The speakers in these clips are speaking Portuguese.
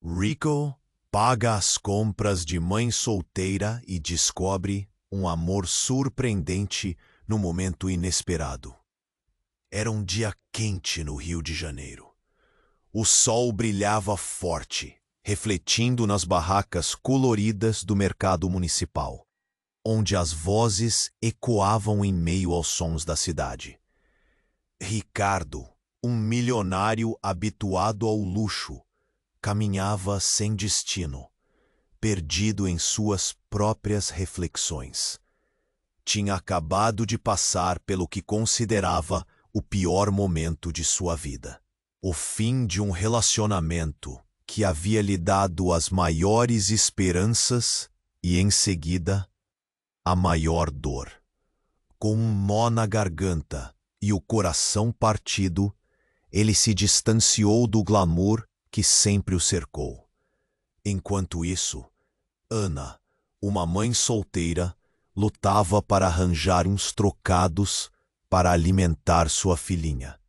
Rico paga as compras de mãe solteira e descobre um amor surpreendente no momento inesperado. Era um dia quente no Rio de Janeiro. O sol brilhava forte, refletindo nas barracas coloridas do mercado municipal, onde as vozes ecoavam em meio aos sons da cidade. Ricardo, um milionário habituado ao luxo, caminhava sem destino, perdido em suas próprias reflexões. Tinha acabado de passar pelo que considerava o pior momento de sua vida. O fim de um relacionamento que havia lhe dado as maiores esperanças e, em seguida, a maior dor. Com um nó na garganta e o coração partido, ele se distanciou do glamour que sempre o cercou. Enquanto isso, Ana, uma mãe solteira, lutava para arranjar uns trocados para alimentar sua filhinha.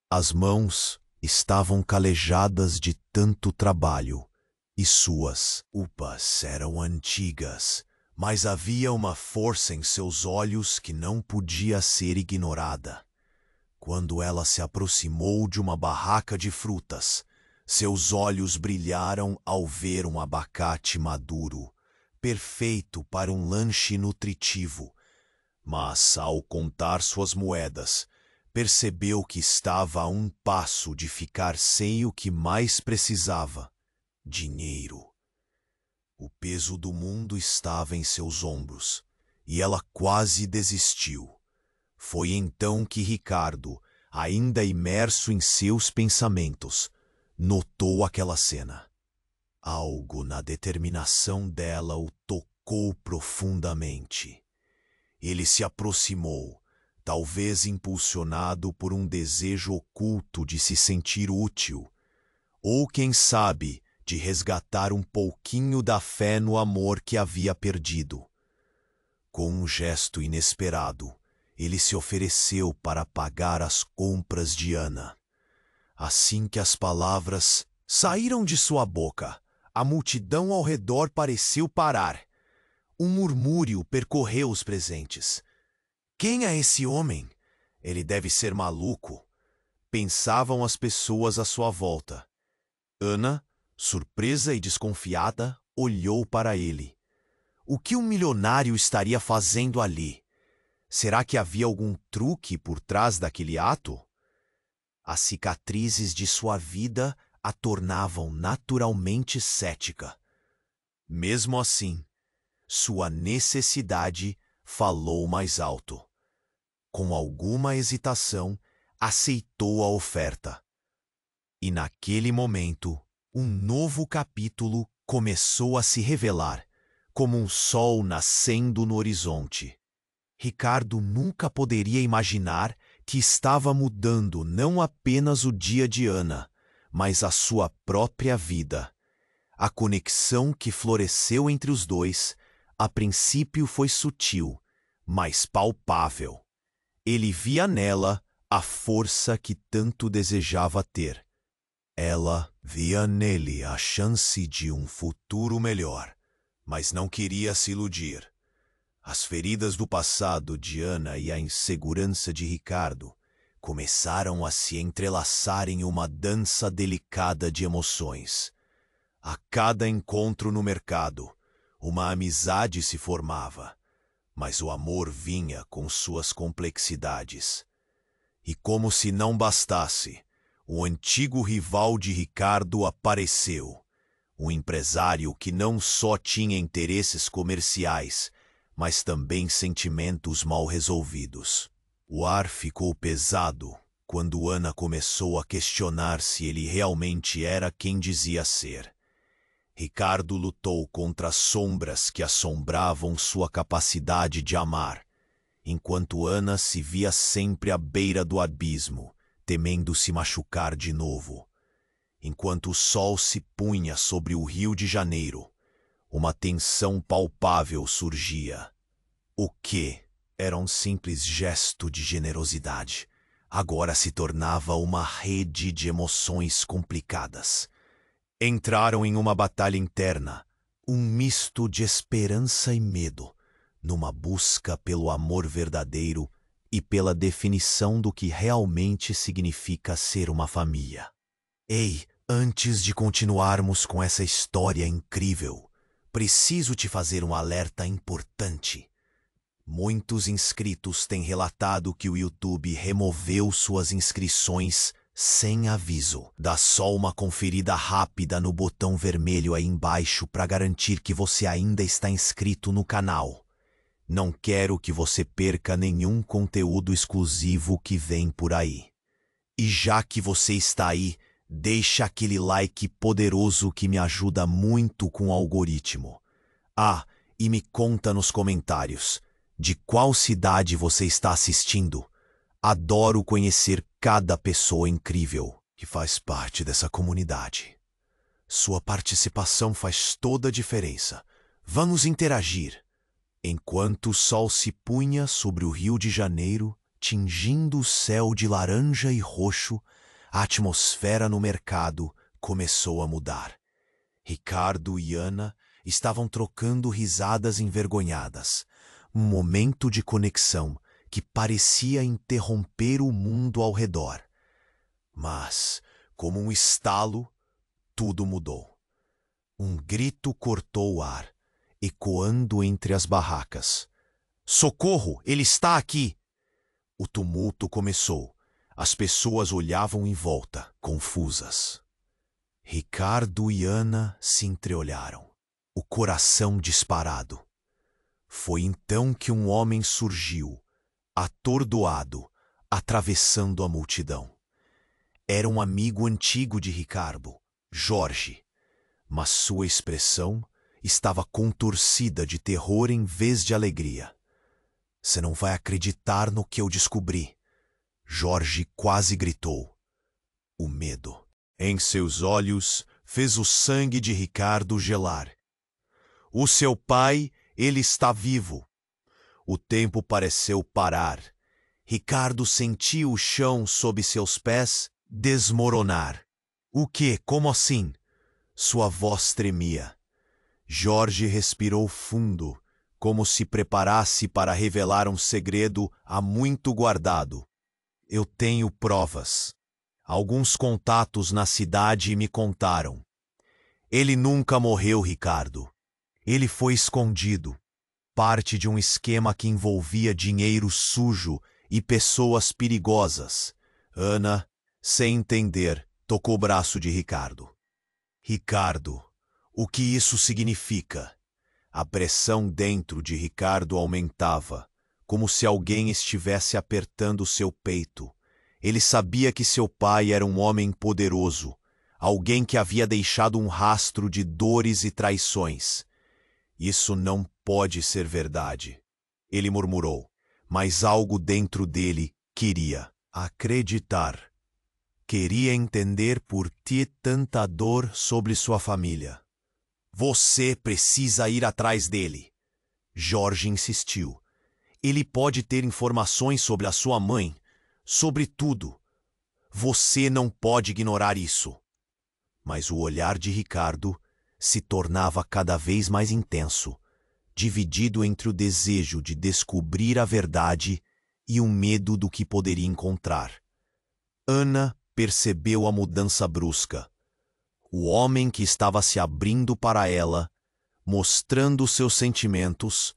As mãos estavam calejadas de tanto trabalho e suas upas eram antigas, mas havia uma força em seus olhos que não podia ser ignorada. Quando ela se aproximou de uma barraca de frutas, seus olhos brilharam ao ver um abacate maduro, perfeito para um lanche nutritivo. Mas, ao contar suas moedas, percebeu que estava a um passo de ficar sem o que mais precisava: dinheiro. O peso do mundo estava em seus ombros, e ela quase desistiu. Foi então que Ricardo, ainda imerso em seus pensamentos, notou aquela cena. Algo na determinação dela o tocou profundamente. Ele se aproximou, talvez impulsionado por um desejo oculto de se sentir útil, ou, quem sabe, de resgatar um pouquinho da fé no amor que havia perdido. Com um gesto inesperado, ele se ofereceu para pagar as compras de Ana. Assim que as palavras saíram de sua boca, a multidão ao redor pareceu parar. Um murmúrio percorreu os presentes. Quem é esse homem? Ele deve ser maluco, pensavam as pessoas à sua volta. Ana, surpresa e desconfiada, olhou para ele. O que um milionário estaria fazendo ali? Será que havia algum truque por trás daquele ato? As cicatrizes de sua vida a tornavam naturalmente cética. Mesmo assim, sua necessidade falou mais alto. Com alguma hesitação, aceitou a oferta. E naquele momento, um novo capítulo começou a se revelar, como um sol nascendo no horizonte. Ricardo nunca poderia imaginar que estava mudando não apenas o dia de Ana, mas a sua própria vida. A conexão que floresceu entre os dois, a princípio foi sutil, mas palpável. Ele via nela a força que tanto desejava ter. Ela via nele a chance de um futuro melhor, mas não queria se iludir. As feridas do passado de Ana e a insegurança de Ricardo começaram a se entrelaçar em uma dança delicada de emoções. A cada encontro no mercado, uma amizade se formava, mas o amor vinha com suas complexidades. E como se não bastasse, o antigo rival de Ricardo apareceu, um empresário que não só tinha interesses comerciais, mas também sentimentos mal resolvidos. O ar ficou pesado quando Ana começou a questionar se ele realmente era quem dizia ser. Ricardo lutou contra as sombras que assombravam sua capacidade de amar, enquanto Ana se via sempre à beira do abismo, temendo se machucar de novo. Enquanto o sol se punha sobre o Rio de Janeiro, uma tensão palpável surgia. O que era um simples gesto de generosidade, agora se tornava uma rede de emoções complicadas. Entraram em uma batalha interna, um misto de esperança e medo, numa busca pelo amor verdadeiro e pela definição do que realmente significa ser uma família. Ei, antes de continuarmos com essa história incrível, preciso te fazer um alerta importante. Muitos inscritos têm relatado que o YouTube removeu suas inscrições sem aviso. Dá só uma conferida rápida no botão vermelho aí embaixo para garantir que você ainda está inscrito no canal. Não quero que você perca nenhum conteúdo exclusivo que vem por aí. E já que você está aí, deixa aquele like poderoso que me ajuda muito com o algoritmo. Ah, e me conta nos comentários, de qual cidade você está assistindo? Adoro conhecer cada pessoa incrível que faz parte dessa comunidade. Sua participação faz toda a diferença. Vamos interagir. Enquanto o sol se punha sobre o Rio de Janeiro, tingindo o céu de laranja e roxo, a atmosfera no mercado começou a mudar. Ricardo e Ana estavam trocando risadas envergonhadas. Um momento de conexão que parecia interromper o mundo ao redor. Mas, como um estalo, tudo mudou. Um grito cortou o ar, ecoando entre as barracas. Socorro! Ele está aqui! O tumulto começou. As pessoas olhavam em volta, confusas. Ricardo e Ana se entreolharam, o coração disparado. Foi então que um homem surgiu, atordoado, atravessando a multidão. Era um amigo antigo de Ricardo, Jorge, mas sua expressão estava contorcida de terror em vez de alegria. Você não vai acreditar no que eu descobri. Jorge quase gritou. O medo em seus olhos fez o sangue de Ricardo gelar. O seu pai, ele está vivo. O tempo pareceu parar. Ricardo sentiu o chão sob seus pés desmoronar. O quê? Como assim? Sua voz tremia. Jorge respirou fundo, como se preparasse para revelar um segredo há muito guardado. Eu tenho provas. Alguns contatos na cidade me contaram. Ele nunca morreu, Ricardo. Ele foi escondido. Parte de um esquema que envolvia dinheiro sujo e pessoas perigosas. Ana, sem entender, tocou o braço de Ricardo. Ricardo, o que isso significa? A pressão dentro de Ricardo aumentava, como se alguém estivesse apertando seu peito. Ele sabia que seu pai era um homem poderoso, alguém que havia deixado um rastro de dores e traições. Isso não pode ser verdade, ele murmurou, mas algo dentro dele queria acreditar. Queria entender por que tanta dor sobre sua família. Você precisa ir atrás dele. Jorge insistiu. Ele pode ter informações sobre a sua mãe, sobre tudo. Você não pode ignorar isso. Mas o olhar de Ricardo se tornava cada vez mais intenso, dividido entre o desejo de descobrir a verdade e o medo do que poderia encontrar. Ana percebeu a mudança brusca. O homem que estava se abrindo para ela, mostrando seus sentimentos,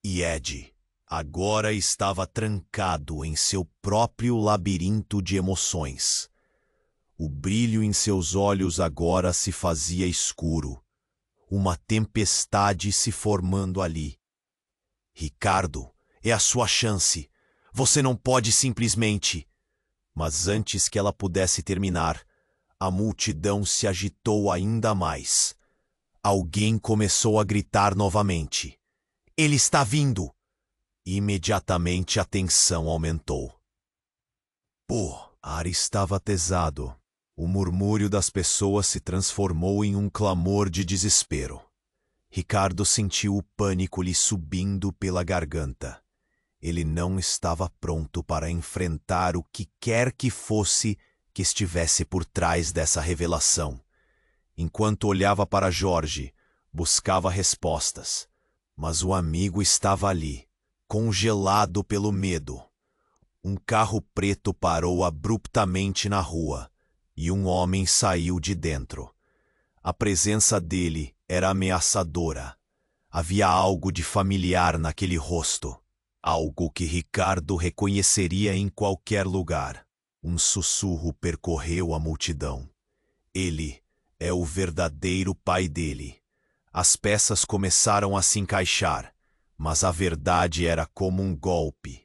e Ed agora estava trancado em seu próprio labirinto de emoções. O brilho em seus olhos agora se fazia escuro, uma tempestade se formando ali. Ricardo, é a sua chance. Você não pode simplesmente... Mas antes que ela pudesse terminar, a multidão se agitou ainda mais. Alguém começou a gritar novamente. Ele está vindo! Imediatamente a tensão aumentou. O ar estava pesado. O murmúrio das pessoas se transformou em um clamor de desespero. Ricardo sentiu o pânico lhe subindo pela garganta. Ele não estava pronto para enfrentar o que quer que fosse que estivesse por trás dessa revelação. Enquanto olhava para Jorge, buscava respostas. Mas o amigo estava ali, congelado pelo medo. Um carro preto parou abruptamente na rua e um homem saiu de dentro. A presença dele era ameaçadora. Havia algo de familiar naquele rosto, algo que Ricardo reconheceria em qualquer lugar. Um sussurro percorreu a multidão. Ele é o verdadeiro pai dele. As peças começaram a se encaixar, mas a verdade era como um golpe.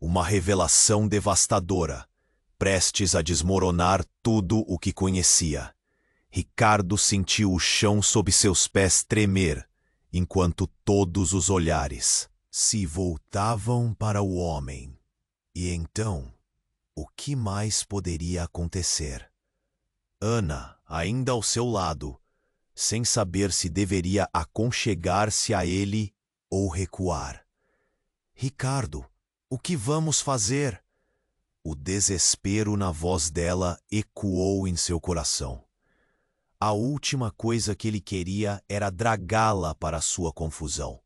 Uma revelação devastadora, prestes a desmoronar tudo o que conhecia. Ricardo sentiu o chão sob seus pés tremer, enquanto todos os olhares se voltavam para o homem. E então, o que mais poderia acontecer? Ana, ainda ao seu lado, sem saber se deveria aconchegar-se a ele ou recuar. Ricardo, o que vamos fazer? O desespero na voz dela ecoou em seu coração. A última coisa que ele queria era dragá-la para sua confusão.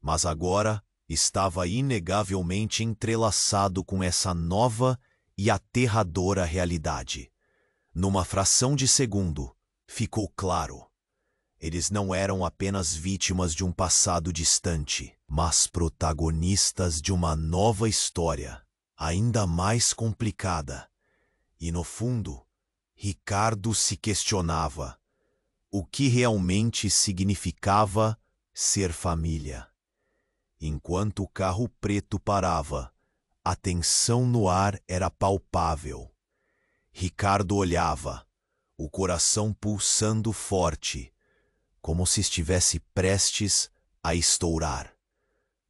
Mas agora estava inegavelmente entrelaçado com essa nova e aterradora realidade. Numa fração de segundo, ficou claro. Eles não eram apenas vítimas de um passado distante, mas protagonistas de uma nova história, ainda mais complicada. E no fundo, Ricardo se questionava o que realmente significava ser família. Enquanto o carro preto parava, a tensão no ar era palpável. Ricardo olhava, o coração pulsando forte, como se estivesse prestes a estourar.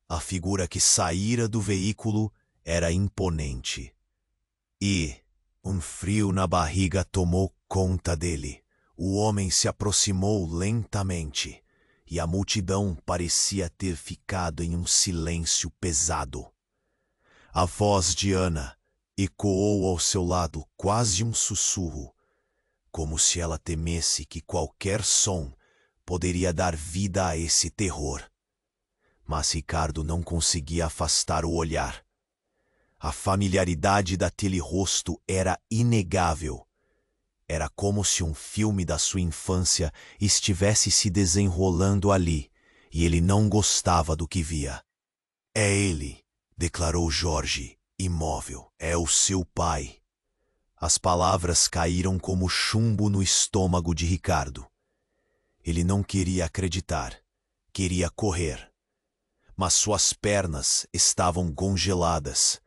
A figura que saíra do veículo era imponente. E um frio na barriga tomou conta dele. O homem se aproximou lentamente, e a multidão parecia ter ficado em um silêncio pesado. A voz de Ana ecoou ao seu lado quase um sussurro, como se ela temesse que qualquer som poderia dar vida a esse terror. Mas Ricardo não conseguia afastar o olhar. A familiaridade daquele rosto era inegável. Era como se um filme da sua infância estivesse se desenrolando ali, e ele não gostava do que via. É ele, declarou Jorge, imóvel. É o seu pai. As palavras caíram como chumbo no estômago de Ricardo. Ele não queria acreditar, queria correr. Mas suas pernas estavam congeladas.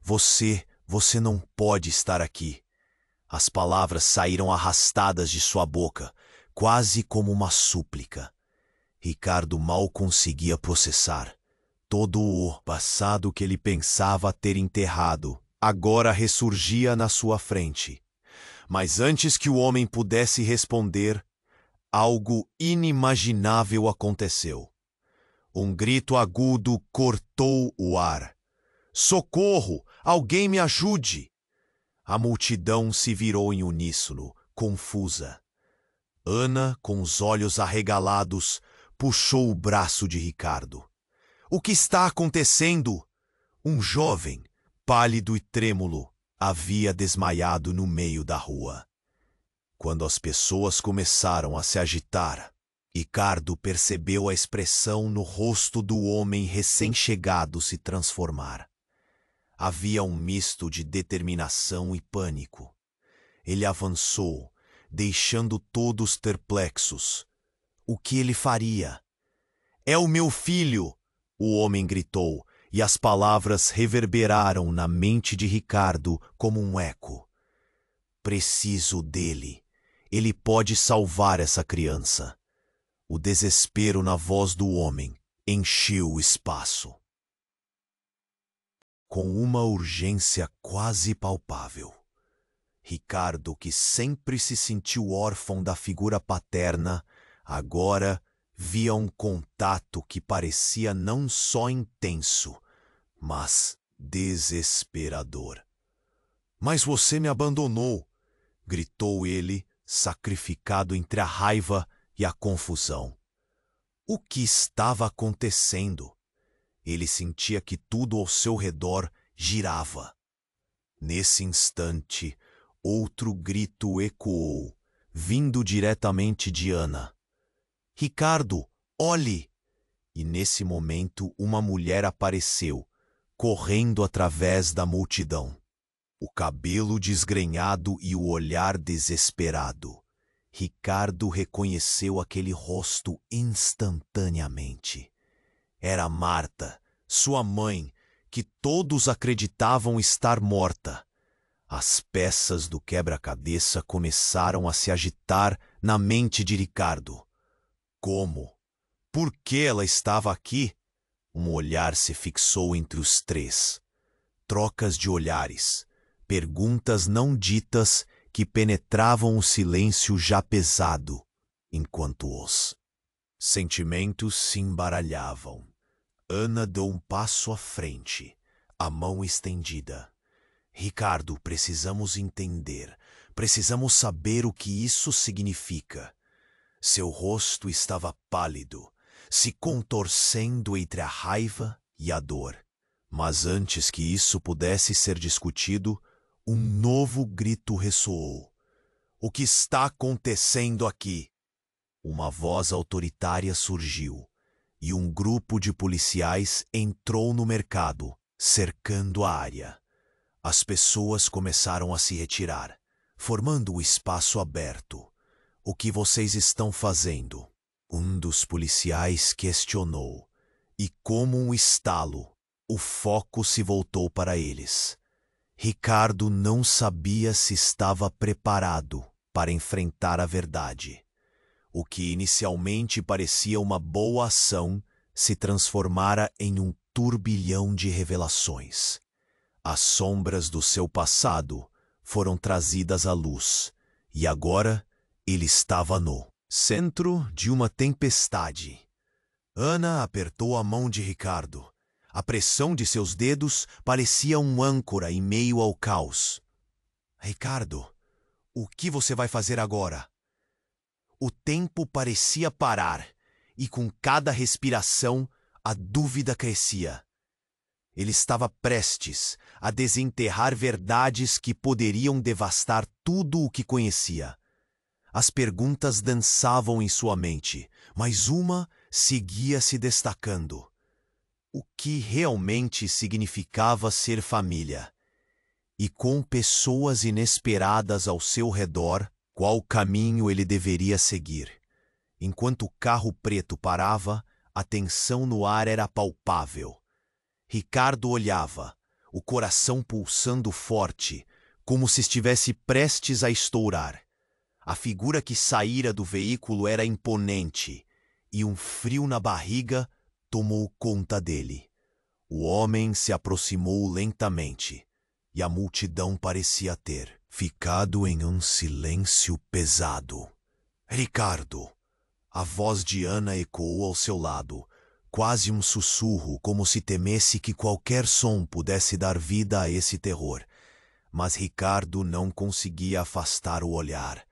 Você não pode estar aqui. As palavras saíram arrastadas de sua boca, quase como uma súplica. Ricardo mal conseguia processar. Todo o passado que ele pensava ter enterrado agora ressurgia na sua frente. Mas antes que o homem pudesse responder, algo inimaginável aconteceu. Um grito agudo cortou o ar. Socorro! Alguém me ajude! A multidão se virou em uníssono, confusa. Ana, com os olhos arregalados, puxou o braço de Ricardo. O que está acontecendo? Um jovem, pálido e trêmulo, havia desmaiado no meio da rua. Quando as pessoas começaram a se agitar, Ricardo percebeu a expressão no rosto do homem recém-chegado se transformar. Havia um misto de determinação e pânico. Ele avançou, deixando todos perplexos. O que ele faria? É o meu filho! O homem gritou, e as palavras reverberaram na mente de Ricardo como um eco. Preciso dele. Ele pode salvar essa criança. O desespero na voz do homem encheu o espaço. Com uma urgência quase palpável, Ricardo, que sempre se sentiu órfão da figura paterna, agora via um contato que parecia não só intenso, mas desesperador. Mas você me abandonou, gritou ele, sacrificado entre a raiva e a confusão. O que estava acontecendo? Ele sentia que tudo ao seu redor girava. Nesse instante, outro grito ecoou, vindo diretamente de Ana. Ricardo, olhe! E nesse momento uma mulher apareceu, correndo através da multidão. O cabelo desgrenhado e o olhar desesperado. Ricardo reconheceu aquele rosto instantaneamente. Era Marta, sua mãe, que todos acreditavam estar morta. As peças do quebra-cabeça começaram a se agitar na mente de Ricardo. Como? Por que ela estava aqui? Um olhar se fixou entre os três. Trocas de olhares, perguntas não ditas que penetravam o silêncio já pesado, enquanto os sentimentos se embaralhavam. Ana deu um passo à frente, a mão estendida. Ricardo, precisamos entender. Precisamos saber o que isso significa. Seu rosto estava pálido, se contorcendo entre a raiva e a dor. Mas antes que isso pudesse ser discutido, um novo grito ressoou. O que está acontecendo aqui? Uma voz autoritária surgiu, e um grupo de policiais entrou no mercado, cercando a área. As pessoas começaram a se retirar, formando o espaço aberto. O que vocês estão fazendo? Um dos policiais questionou, e como um estalo, o foco se voltou para eles. Ricardo não sabia se estava preparado para enfrentar a verdade. O que inicialmente parecia uma boa ação se transformara em um turbilhão de revelações. As sombras do seu passado foram trazidas à luz, e agora ele estava no centro de uma tempestade. Ana apertou a mão de Ricardo. A pressão de seus dedos parecia um âncora em meio ao caos. Ricardo, o que você vai fazer agora? O tempo parecia parar, e com cada respiração a dúvida crescia. Ele estava prestes a desenterrar verdades que poderiam devastar tudo o que conhecia. As perguntas dançavam em sua mente, mas uma seguia se destacando. O que realmente significava ser família? E com pessoas inesperadas ao seu redor, qual caminho ele deveria seguir? Enquanto o carro preto parava, a tensão no ar era palpável. Ricardo olhava, o coração pulsando forte, como se estivesse prestes a estourar. A figura que saíra do veículo era imponente, e um frio na barriga tomou conta dele. O homem se aproximou lentamente, e a multidão parecia ter ficado em um silêncio pesado. Ricardo! A voz de Ana ecoou ao seu lado, quase um sussurro, como se temesse que qualquer som pudesse dar vida a esse terror. Mas Ricardo não conseguia afastar o olhar.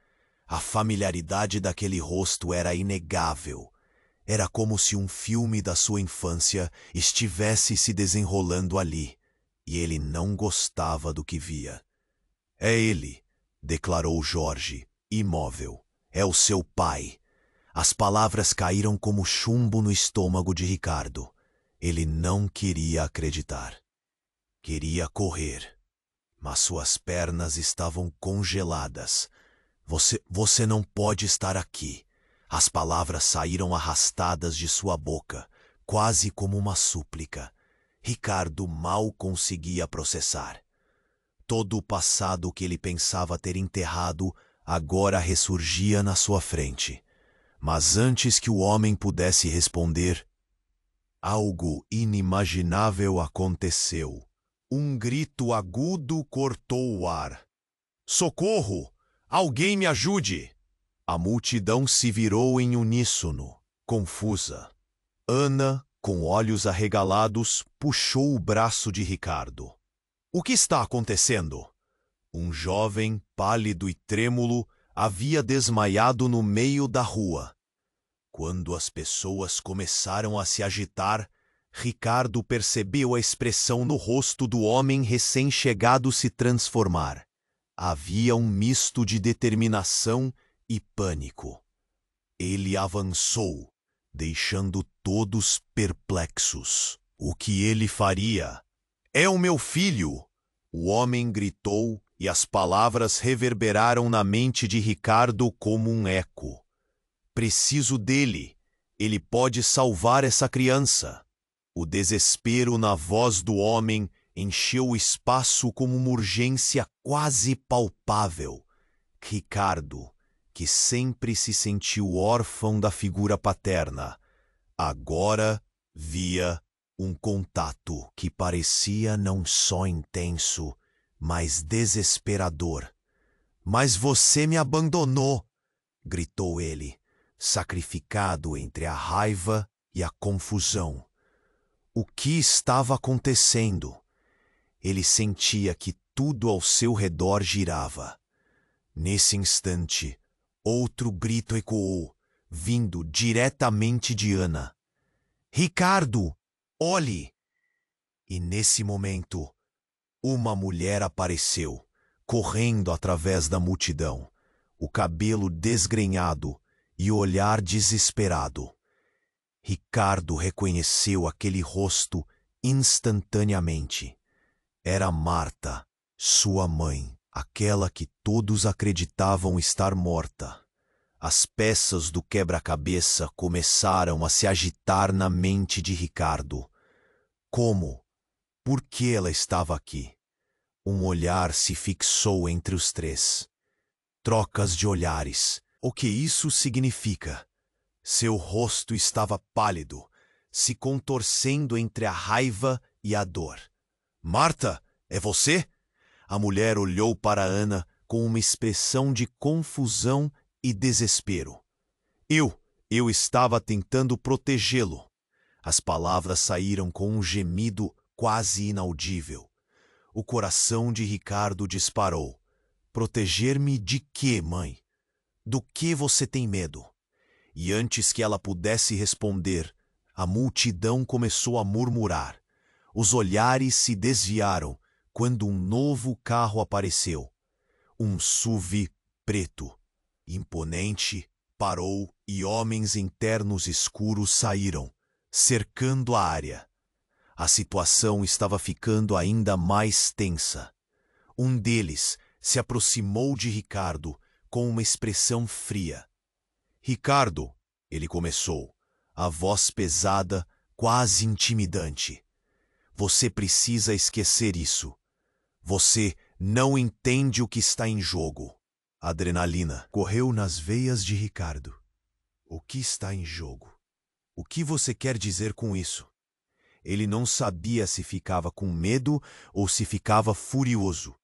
A familiaridade daquele rosto era inegável. Era como se um filme da sua infância estivesse se desenrolando ali, e ele não gostava do que via. É ele, declarou Jorge, imóvel. É o seu pai. As palavras caíram como chumbo no estômago de Ricardo. Ele não queria acreditar. Queria correr, mas suas pernas estavam congeladas. Você não pode estar aqui. As palavras saíram arrastadas de sua boca, quase como uma súplica. Ricardo mal conseguia processar. Todo o passado que ele pensava ter enterrado agora ressurgia na sua frente. Mas antes que o homem pudesse responder, algo inimaginável aconteceu. Um grito agudo cortou o ar. Socorro! Alguém me ajude! A multidão se virou em uníssono, confusa. Ana, com olhos arregalados, puxou o braço de Ricardo. O que está acontecendo? Um jovem, pálido e trêmulo, havia desmaiado no meio da rua. Quando as pessoas começaram a se agitar, Ricardo percebeu a expressão no rosto do homem recém-chegado se transformar. Havia um misto de determinação e pânico. Ele avançou, deixando todos perplexos. O que ele faria? "É o meu filho!" O homem gritou e as palavras reverberaram na mente de Ricardo como um eco. "Preciso dele. Ele pode salvar essa criança." O desespero na voz do homem encheu o espaço como uma urgência quase palpável. Ricardo, que sempre se sentiu órfão da figura paterna, agora via um contato que parecia não só intenso, mas desesperador. "Mas você me abandonou!" gritou ele, sacrificado entre a raiva e a confusão. O que estava acontecendo? Ele sentia que tudo ao seu redor girava. Nesse instante, outro grito ecoou, vindo diretamente de Ana. "Ricardo, olhe!" E nesse momento, uma mulher apareceu, correndo através da multidão, o cabelo desgrenhado e o olhar desesperado. Ricardo reconheceu aquele rosto instantaneamente. Era Marta, sua mãe, aquela que todos acreditavam estar morta. As peças do quebra-cabeça começaram a se agitar na mente de Ricardo. Como? Por que ela estava aqui? Um olhar se fixou entre os três. Trocas de olhares. O que isso significa? Seu rosto estava pálido, se contorcendo entre a raiva e a dor. "Marta, é você?" A mulher olhou para Ana com uma expressão de confusão e desespero. Eu estava tentando protegê-lo." As palavras saíram com um gemido quase inaudível. O coração de Ricardo disparou. "Proteger-me de quê, mãe? Do que você tem medo?" E antes que ela pudesse responder, a multidão começou a murmurar. Os olhares se desviaram quando um novo carro apareceu. Um SUV preto, imponente, parou e homens em ternos escuros saíram, cercando a área. A situação estava ficando ainda mais tensa. Um deles se aproximou de Ricardo com uma expressão fria. "Ricardo", ele começou, a voz pesada, quase intimidante. "Você precisa esquecer isso. Você não entende o que está em jogo." A adrenalina correu nas veias de Ricardo. "O que está em jogo? O que você quer dizer com isso?" Ele não sabia se ficava com medo ou se ficava furioso.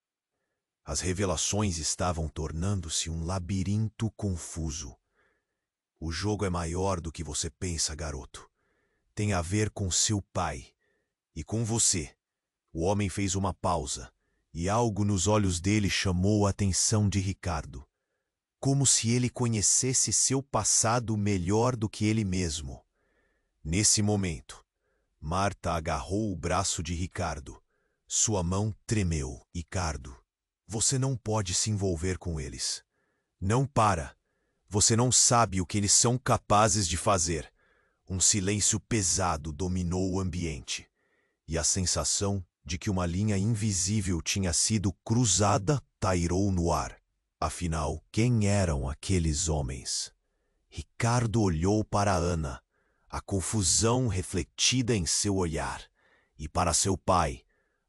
As revelações estavam tornando-se um labirinto confuso. "O jogo é maior do que você pensa, garoto. Tem a ver com seu pai e com você." O homem fez uma pausa e algo nos olhos dele chamou a atenção de Ricardo. Como se ele conhecesse seu passado melhor do que ele mesmo. Nesse momento, Marta agarrou o braço de Ricardo. Sua mão tremeu. "Ricardo, você não pode se envolver com eles. Não para. Você não sabe o que eles são capazes de fazer." Um silêncio pesado dominou o ambiente, e a sensação de que uma linha invisível tinha sido cruzada pairou no ar. Afinal, quem eram aqueles homens? Ricardo olhou para Ana, a confusão refletida em seu olhar, e para seu pai,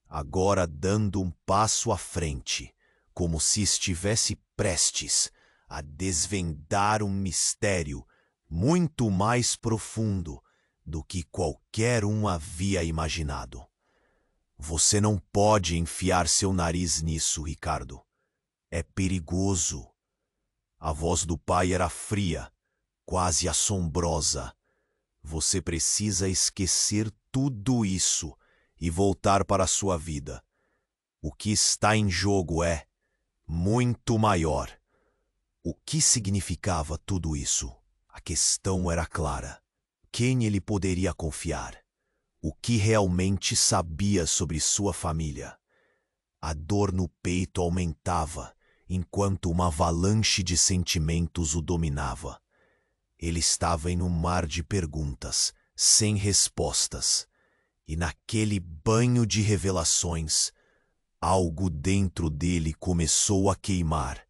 agora dando um passo à frente, como se estivesse prestes a desvendar um mistério muito mais profundo do que qualquer um havia imaginado. "Você não pode enfiar seu nariz nisso, Ricardo. É perigoso." A voz do pai era fria, quase assombrosa. "Você precisa esquecer tudo isso e voltar para a sua vida. O que está em jogo é muito maior." O que significava tudo isso? A questão era clara. Quem ele poderia confiar? O que realmente sabia sobre sua família? A dor no peito aumentava, enquanto uma avalanche de sentimentos o dominava. Ele estava em um mar de perguntas, sem respostas. E naquele banho de revelações, algo dentro dele começou a queimar.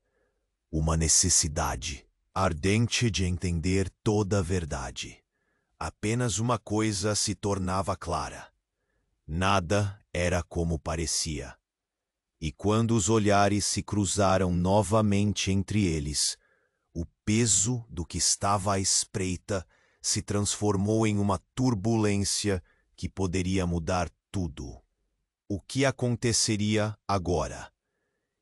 Uma necessidade ardente de entender toda a verdade. Apenas uma coisa se tornava clara. Nada era como parecia. E quando os olhares se cruzaram novamente entre eles, o peso do que estava à espreita se transformou em uma turbulência que poderia mudar tudo. O que aconteceria agora?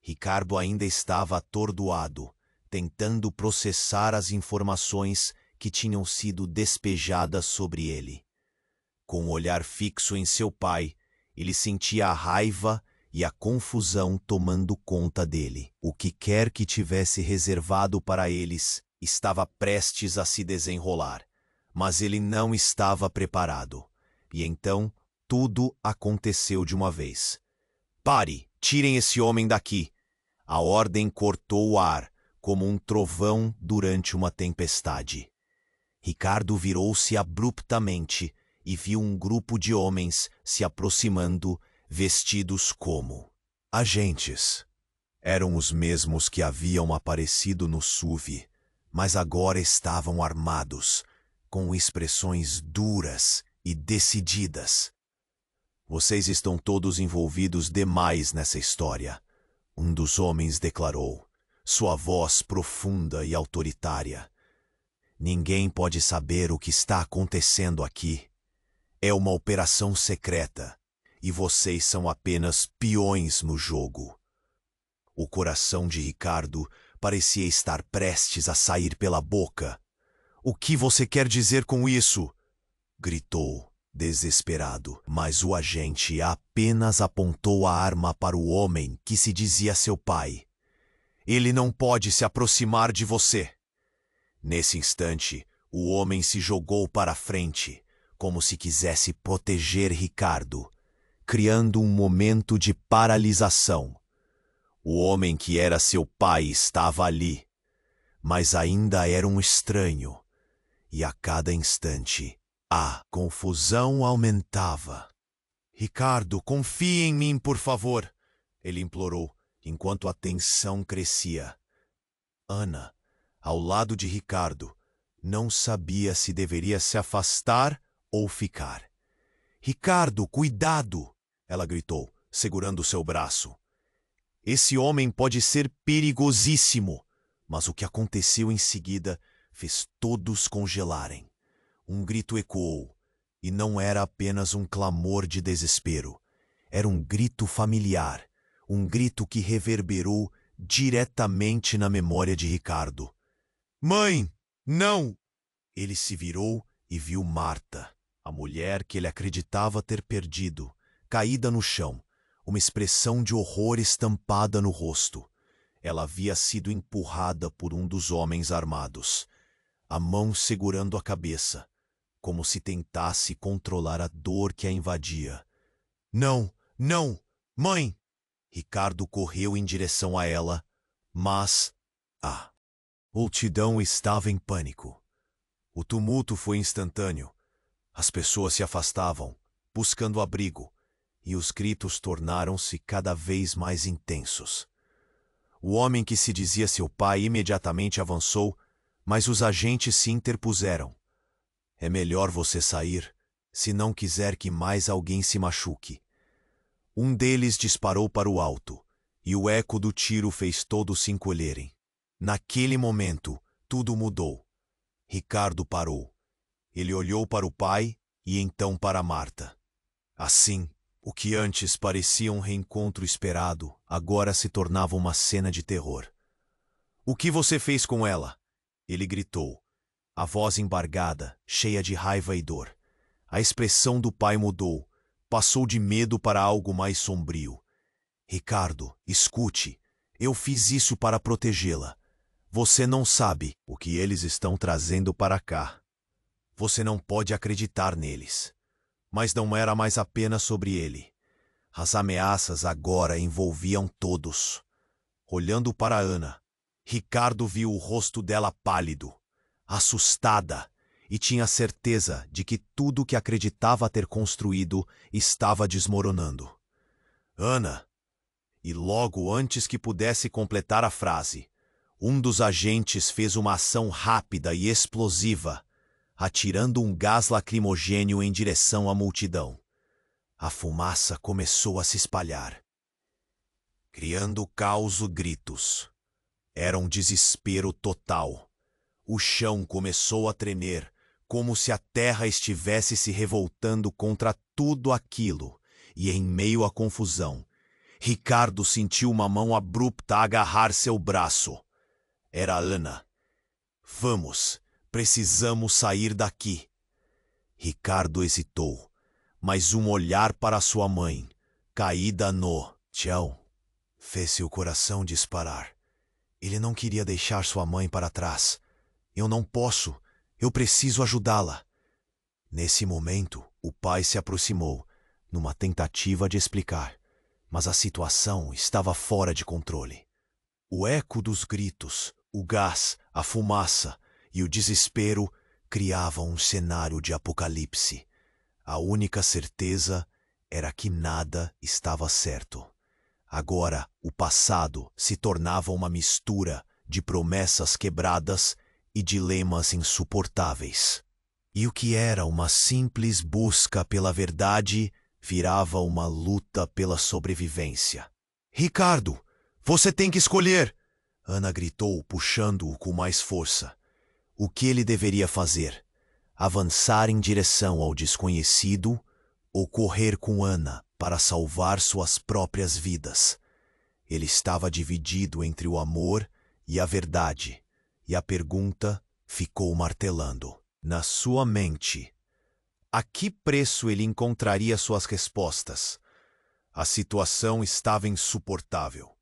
Ricardo ainda estava atordoado, tentando processar as informações que tinham sido despejadas sobre ele. Com o olhar fixo em seu pai, ele sentia a raiva e a confusão tomando conta dele. O que quer que tivesse reservado para eles estava prestes a se desenrolar, mas ele não estava preparado. E então tudo aconteceu de uma vez. Pare! Tirem esse homem daqui! A ordem cortou o ar, como um trovão durante uma tempestade. Ricardo virou-se abruptamente e viu um grupo de homens se aproximando, vestidos como agentes. Eram os mesmos que haviam aparecido no SUV, mas agora estavam armados, com expressões duras e decididas. Vocês estão todos envolvidos demais nessa história, um dos homens declarou, sua voz profunda e autoritária. Ninguém pode saber o que está acontecendo aqui. É uma operação secreta, e vocês são apenas peões no jogo. O coração de Ricardo parecia estar prestes a sair pela boca. O que você quer dizer com isso? Gritou, desesperado, mas o agente apenas apontou a arma para o homem que se dizia seu pai. Ele não pode se aproximar de você. Nesse instante, o homem se jogou para a frente, como se quisesse proteger Ricardo, criando um momento de paralisação. O homem que era seu pai estava ali, mas ainda era um estranho, e a cada instante a confusão aumentava. Ricardo, confie em mim, por favor, ele implorou, enquanto a tensão crescia. Ana, ao lado de Ricardo, não sabia se deveria se afastar ou ficar. Ricardo, cuidado! Ela gritou, segurando seu braço. Esse homem pode ser perigosíssimo, mas o que aconteceu em seguida fez todos congelarem. Um grito ecoou, e não era apenas um clamor de desespero. Era um grito familiar, um grito que reverberou diretamente na memória de Ricardo. Mãe, não! Ele se virou e viu Marta, a mulher que ele acreditava ter perdido, caída no chão, uma expressão de horror estampada no rosto. Ela havia sido empurrada por um dos homens armados, a mão segurando a cabeça, como se tentasse controlar a dor que a invadia. Não, não, mãe! Ricardo correu em direção a ela, mas a multidão estava em pânico. O tumulto foi instantâneo. As pessoas se afastavam, buscando abrigo, e os gritos tornaram-se cada vez mais intensos. O homem que se dizia seu pai imediatamente avançou, mas os agentes se interpuseram. É melhor você sair, se não quiser que mais alguém se machuque. Um deles disparou para o alto, e o eco do tiro fez todos se encolherem. Naquele momento, tudo mudou. Ricardo parou. Ele olhou para o pai e então para Marta. Assim, o que antes parecia um reencontro esperado, agora se tornava uma cena de terror. O que você fez com ela? Ele gritou, a voz embargada, cheia de raiva e dor. A expressão do pai mudou, passou de medo para algo mais sombrio. Ricardo, escute, eu fiz isso para protegê-la. Você não sabe o que eles estão trazendo para cá. Você não pode acreditar neles. Mas não era mais apenas sobre ele. As ameaças agora envolviam todos. Olhando para Ana, Ricardo viu o rosto dela pálido, assustada, e tinha certeza de que tudo que acreditava ter construído estava desmoronando. Ana! E logo antes que pudesse completar a frase, um dos agentes fez uma ação rápida e explosiva, atirando um gás lacrimogênio em direção à multidão. A fumaça começou a se espalhar, criando caos e gritos. Era um desespero total. O chão começou a tremer, como se a terra estivesse se revoltando contra tudo aquilo, e em meio à confusão, Ricardo sentiu uma mão abrupta agarrar seu braço. Era Ana. Vamos, precisamos sair daqui. Ricardo hesitou, mas um olhar para sua mãe, caída no chão, fez seu coração disparar. Ele não queria deixar sua mãe para trás. Eu não posso, eu preciso ajudá-la. Nesse momento, o pai se aproximou, numa tentativa de explicar, mas a situação estava fora de controle. O eco dos gritos, o gás, a fumaça e o desespero criavam um cenário de apocalipse. A única certeza era que nada estava certo. Agora, o passado se tornava uma mistura de promessas quebradas e dilemas insuportáveis. E o que era uma simples busca pela verdade virava uma luta pela sobrevivência. Ricardo, você tem que escolher! Ana gritou, puxando-o com mais força. O que ele deveria fazer? Avançar em direção ao desconhecido ou correr com Ana para salvar suas próprias vidas? Ele estava dividido entre o amor e a verdade, e a pergunta ficou martelando na sua mente. A que preço ele encontraria suas respostas? A situação estava insuportável.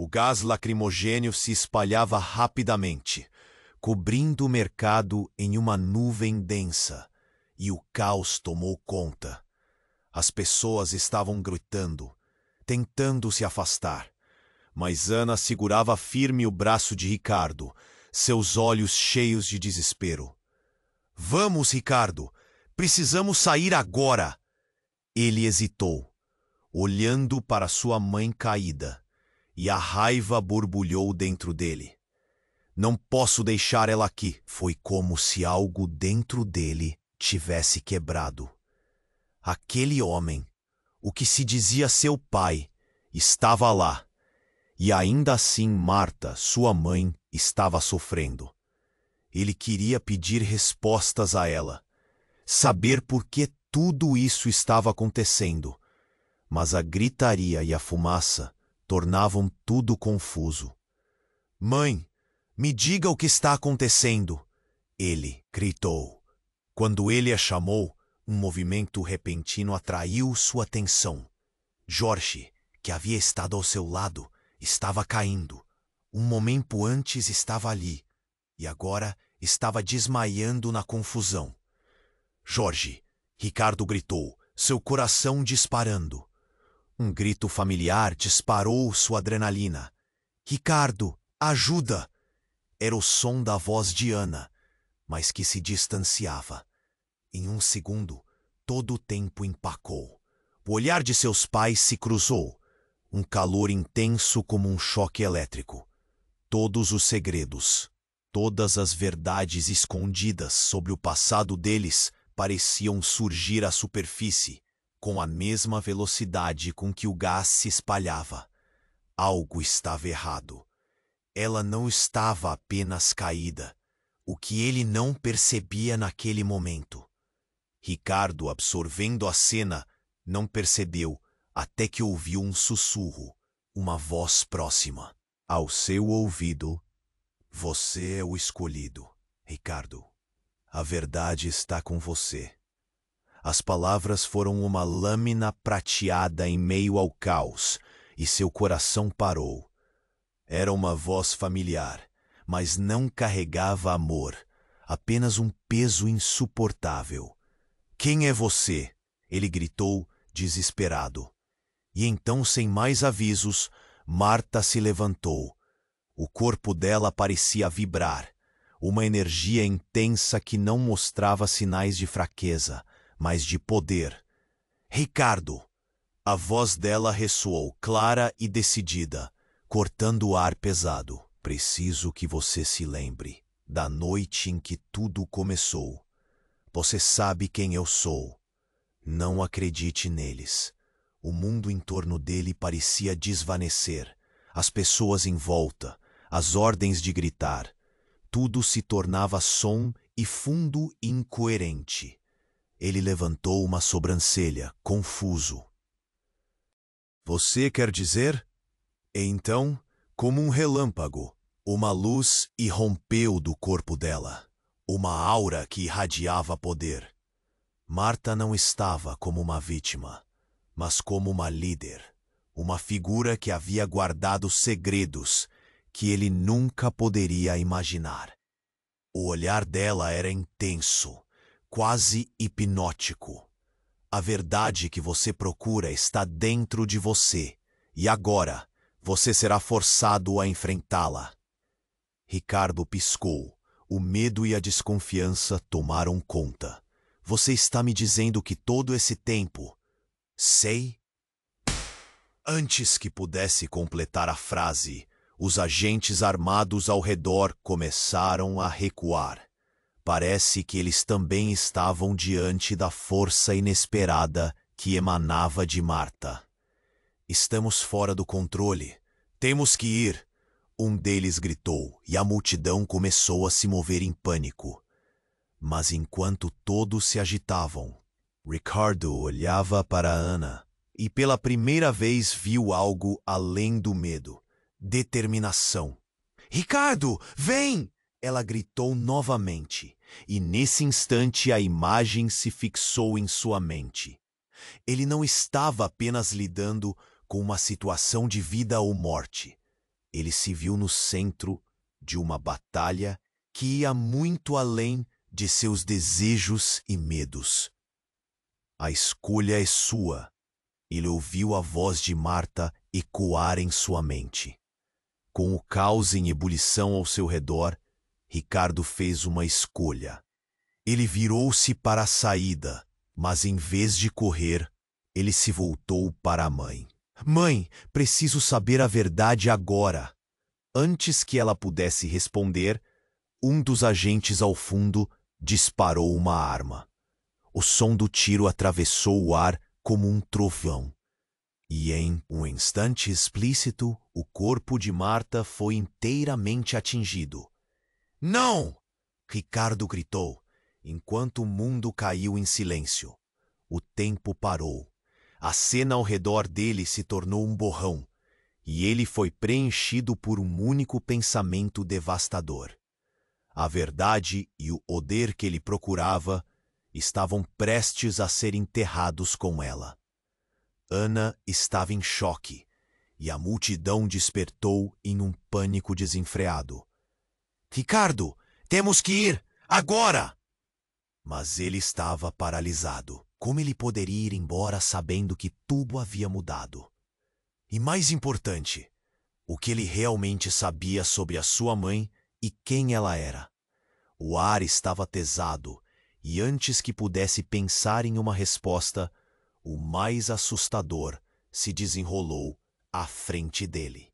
O gás lacrimogênio se espalhava rapidamente, cobrindo o mercado em uma nuvem densa, e o caos tomou conta. As pessoas estavam gritando, tentando se afastar, mas Ana segurava firme o braço de Ricardo, seus olhos cheios de desespero. Vamos, Ricardo! Precisamos sair agora! Ele hesitou, olhando para sua mãe caída, e a raiva borbulhou dentro dele. Não posso deixar ela aqui. Foi como se algo dentro dele tivesse quebrado. Aquele homem, o que se dizia seu pai, estava lá. E ainda assim Marta, sua mãe, estava sofrendo. Ele queria pedir respostas a ela, saber por que tudo isso estava acontecendo. Mas a gritaria e a fumaça tornavam tudo confuso. Mãe, me diga o que está acontecendo! Ele gritou. Quando ele a chamou, um movimento repentino atraiu sua atenção. Jorge, que havia estado ao seu lado, estava caindo. Um momento antes estava ali, e agora estava desmaiando na confusão. Jorge, Ricardo gritou, seu coração disparando. Um grito familiar disparou sua adrenalina. Ricardo, ajuda! Era o som da voz de Ana, mas que se distanciava. Em um segundo, todo o tempo empacou. O olhar de seus pais se cruzou. Um calor intenso como um choque elétrico. Todos os segredos, todas as verdades escondidas sobre o passado deles pareciam surgir à superfície, com a mesma velocidade com que o gás se espalhava. Algo estava errado. Ela não estava apenas caída, o que ele não percebia naquele momento. Ricardo, absorvendo a cena, não percebeu até que ouviu um sussurro, uma voz próxima. Ao seu ouvido, você é o escolhido, Ricardo. A verdade está com você. As palavras foram uma lâmina prateada em meio ao caos, e seu coração parou. Era uma voz familiar, mas não carregava amor, apenas um peso insuportável. "Quem é você?" ele gritou, desesperado. E então, sem mais avisos, Marta se levantou. O corpo dela parecia vibrar, uma energia intensa que não mostrava sinais de fraqueza, mas de poder. "Ricardo!" A voz dela ressoou, clara e decidida, cortando o ar pesado. "Preciso que você se lembre da noite em que tudo começou. Você sabe quem eu sou. Não acredite neles." O mundo em torno dele parecia desvanecer. As pessoas em volta, as ordens de gritar. Tudo se tornava som e fundo e incoerente. Ele levantou uma sobrancelha, confuso. "Você quer dizer?" E então, como um relâmpago, uma luz irrompeu do corpo dela. Uma aura que irradiava poder. Marta não estava como uma vítima, mas como uma líder, uma figura que havia guardado segredos que ele nunca poderia imaginar. O olhar dela era intenso, quase hipnótico. "A verdade que você procura está dentro de você, e agora você será forçado a enfrentá-la." Ricardo piscou. O medo e a desconfiança tomaram conta. "Você está me dizendo que todo esse tempo..." "Sei." Antes que pudesse completar a frase, os agentes armados ao redor começaram a recuar. Parece que eles também estavam diante da força inesperada que emanava de Marta. "Estamos fora do controle. Temos que ir." Um deles gritou, e a multidão começou a se mover em pânico. Mas enquanto todos se agitavam, Ricardo olhava para Ana e pela primeira vez viu algo além do medo. Determinação. "Ricardo, vem!" Ela gritou novamente, e nesse instante a imagem se fixou em sua mente. Ele não estava apenas lidando com uma situação de vida ou morte. Ele se viu no centro de uma batalha que ia muito além de seus desejos e medos. "A escolha é sua." Ele ouviu a voz de Marta ecoar em sua mente. Com o caos em ebulição ao seu redor, Ricardo fez uma escolha. Ele virou-se para a saída, mas em vez de correr, ele se voltou para a mãe. "Mãe, preciso saber a verdade agora." Antes que ela pudesse responder, um dos agentes ao fundo disparou uma arma. O som do tiro atravessou o ar como um trovão. E em um instante explícito, o corpo de Marta foi inteiramente atingido. "Não!" Ricardo gritou, enquanto o mundo caiu em silêncio. O tempo parou. A cena ao redor dele se tornou um borrão, e ele foi preenchido por um único pensamento devastador. A verdade e o poder que ele procurava estavam prestes a ser enterrados com ela. Ana estava em choque, e a multidão despertou em um pânico desenfreado. "Ricardo, temos que ir, agora!" Mas ele estava paralisado. Como ele poderia ir embora sabendo que tudo havia mudado? E mais importante, o que ele realmente sabia sobre a sua mãe e quem ela era? O ar estava pesado, e antes que pudesse pensar em uma resposta, o mais assustador se desenrolou à frente dele.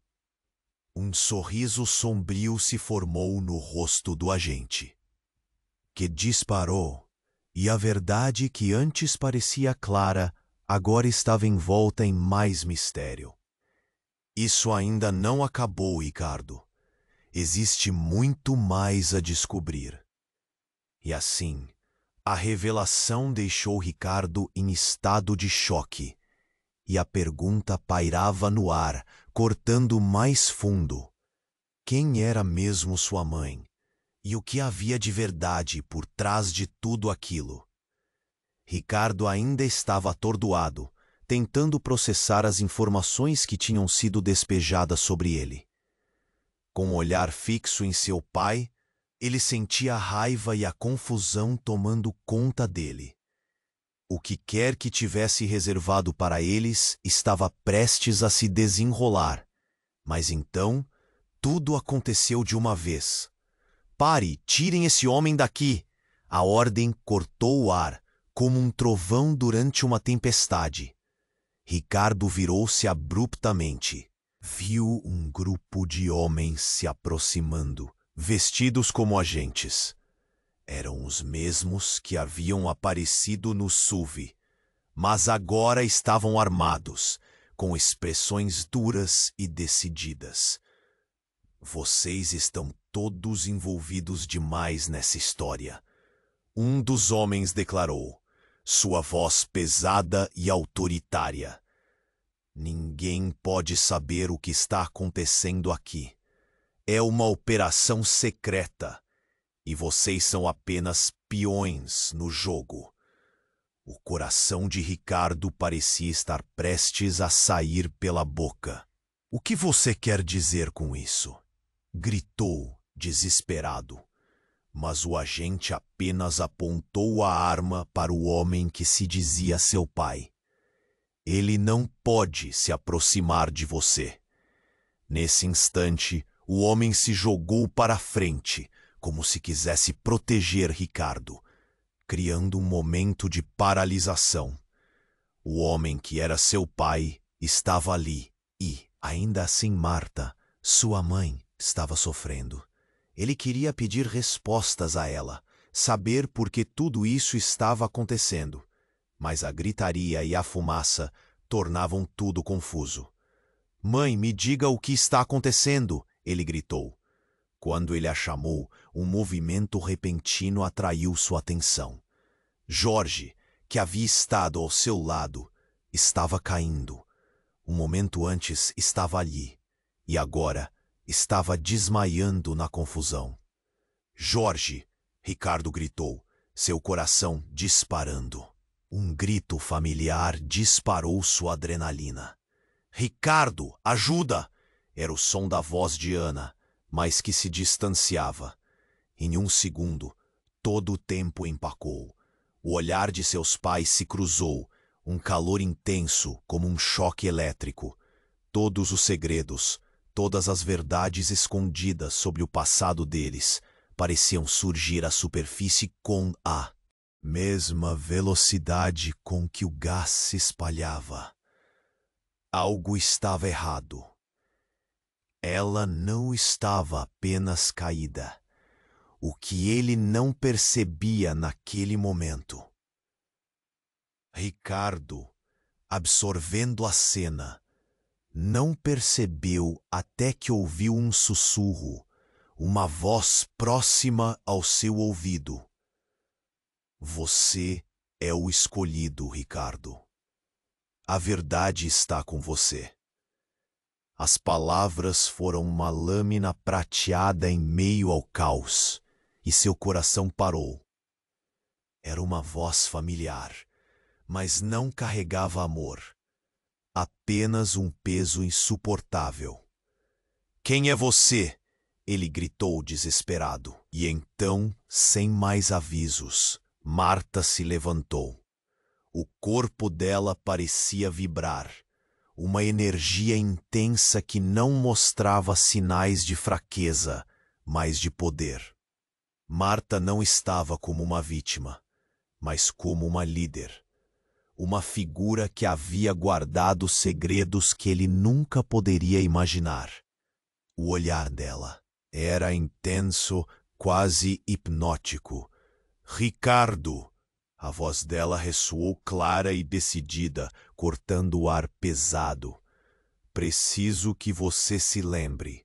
Um sorriso sombrio se formou no rosto do agente, que disparou, e a verdade que antes parecia clara agora estava envolta em mais mistério. "Isso ainda não acabou, Ricardo. Existe muito mais a descobrir." E assim, a revelação deixou Ricardo em estado de choque, e a pergunta pairava no ar, cortando mais fundo. Quem era mesmo sua mãe? E o que havia de verdade por trás de tudo aquilo? Ricardo ainda estava atordoado, tentando processar as informações que tinham sido despejadas sobre ele. Com o olhar fixo em seu pai, ele sentia a raiva e a confusão tomando conta dele. O que quer que tivesse reservado para eles estava prestes a se desenrolar. Mas então, tudo aconteceu de uma vez. Pare, tirem esse homem daqui! A ordem cortou o ar, como um trovão durante uma tempestade. Ricardo virou-se abruptamente. Viu um grupo de homens se aproximando, vestidos como agentes. Eram os mesmos que haviam aparecido no SUV, mas agora estavam armados, com expressões duras e decididas. Vocês estão todos envolvidos demais nessa história. Um dos homens declarou, sua voz pesada e autoritária. Ninguém pode saber o que está acontecendo aqui. É uma operação secreta. E vocês são apenas peões no jogo. O coração de Ricardo parecia estar prestes a sair pela boca. O que você quer dizer com isso? Gritou, desesperado. Mas o agente apenas apontou a arma para o homem que se dizia seu pai. Ele não pode se aproximar de você. Nesse instante, o homem se jogou para a frente, como se quisesse proteger Ricardo, criando um momento de paralisação. O homem que era seu pai estava ali e, ainda assim, Marta, sua mãe, estava sofrendo. Ele queria pedir respostas a ela, saber por que tudo isso estava acontecendo, mas a gritaria e a fumaça tornavam tudo confuso. "Mãe, me diga o que está acontecendo!" ele gritou. Quando ele a chamou, um movimento repentino atraiu sua atenção. Jorge, que havia estado ao seu lado, estava caindo. Um momento antes estava ali, e agora estava desmaiando na confusão. "Jorge!" Ricardo gritou, seu coração disparando. Um grito familiar disparou sua adrenalina. "Ricardo, ajuda!" Era o som da voz de Ana, mas que se distanciava. Em um segundo, todo o tempo empacou. O olhar de seus pais se cruzou, um calor intenso como um choque elétrico. Todos os segredos, todas as verdades escondidas sobre o passado deles, pareciam surgir à superfície com a mesma velocidade com que o gás se espalhava. Algo estava errado. Ela não estava apenas caída. O que ele não percebia naquele momento. Ricardo, absorvendo a cena, não percebeu até que ouviu um sussurro, uma voz próxima ao seu ouvido. "Você é o escolhido, Ricardo. A verdade está com você." As palavras foram uma lâmina prateada em meio ao caos, e seu coração parou. Era uma voz familiar, mas não carregava amor. Apenas um peso insuportável. "Quem é você?" ele gritou desesperado. E então, sem mais avisos, Marta se levantou. O corpo dela parecia vibrar. Uma energia intensa que não mostrava sinais de fraqueza, mas de poder. Marta não estava como uma vítima, mas como uma líder. Uma figura que havia guardado segredos que ele nunca poderia imaginar. O olhar dela era intenso, quase hipnótico. "Ricardo!" A voz dela ressoou clara e decidida, cortando o ar pesado. "Preciso que você se lembre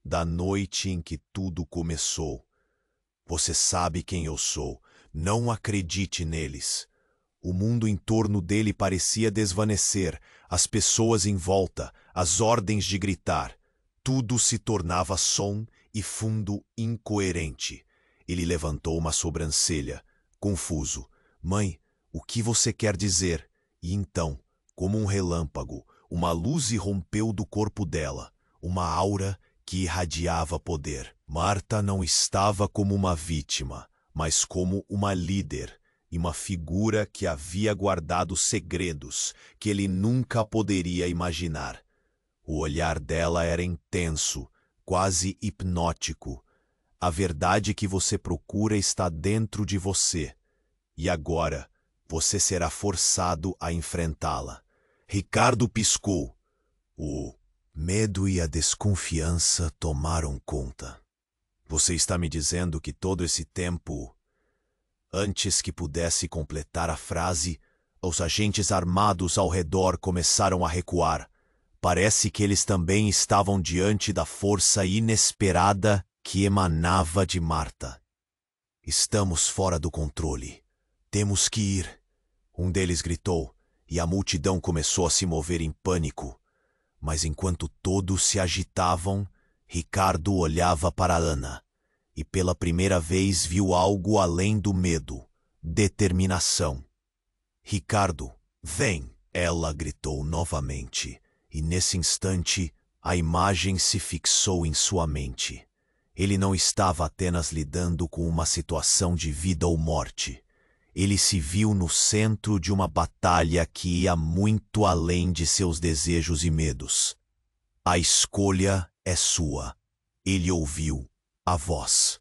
da noite em que tudo começou. Você sabe quem eu sou. Não acredite neles." O mundo em torno dele parecia desvanecer, as pessoas em volta, as ordens de gritar. Tudo se tornava som e fundo incoerente. Ele levantou uma sobrancelha, confuso. "Mãe, o que você quer dizer?" E então, como um relâmpago, uma luz irrompeu do corpo dela, uma aura que irradiava poder. Marta não estava como uma vítima, mas como uma líder e uma figura que havia guardado segredos que ele nunca poderia imaginar. O olhar dela era intenso, quase hipnótico. A verdade que você procura está dentro de você. E agora, você será forçado a enfrentá-la. Ricardo piscou. O medo e a desconfiança tomaram conta. Você está me dizendo que todo esse tempo... Antes que pudesse completar a frase, os agentes armados ao redor começaram a recuar. Parece que eles também estavam diante da força inesperada que emanava de Marta. Estamos fora do controle. Temos que ir. Um deles gritou, e a multidão começou a se mover em pânico. Mas enquanto todos se agitavam, Ricardo olhava para Ana. E pela primeira vez viu algo além do medo, determinação. Ricardo, vem! Ela gritou novamente, e nesse instante a imagem se fixou em sua mente. Ele não estava apenas lidando com uma situação de vida ou morte. Ele se viu no centro de uma batalha que ia muito além de seus desejos e medos. A escolha é sua. Ele ouviu a voz.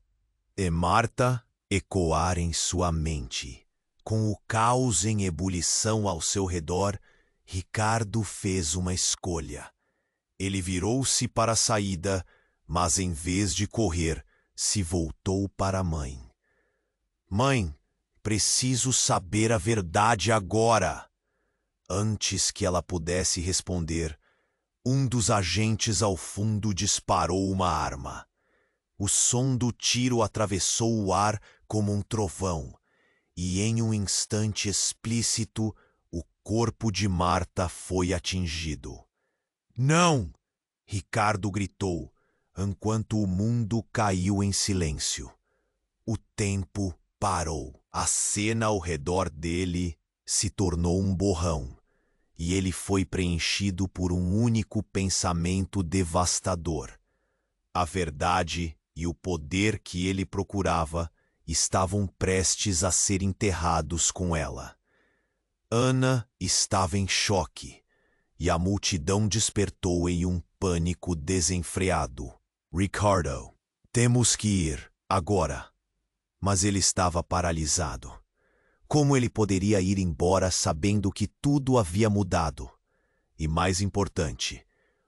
E Marta ecoar em sua mente. Com o caos em ebulição ao seu redor, Ricardo fez uma escolha. Ele virou-se para a saída, mas em vez de correr, se voltou para a mãe. Mãe, preciso saber a verdade agora. Antes que ela pudesse responder, um dos agentes ao fundo disparou uma arma. O som do tiro atravessou o ar como um trovão, e em um instante explícito, o corpo de Marta foi atingido. Não! Ricardo gritou, enquanto o mundo caiu em silêncio. O tempo parou. A cena ao redor dele se tornou um borrão, e ele foi preenchido por um único pensamento devastador. A verdade e o poder que ele procurava estavam prestes a ser enterrados com ela. Ana estava em choque, e a multidão despertou em um pânico desenfreado. Ricardo, temos que ir, agora. Mas ele estava paralisado. Como ele poderia ir embora sabendo que tudo havia mudado? E mais importante,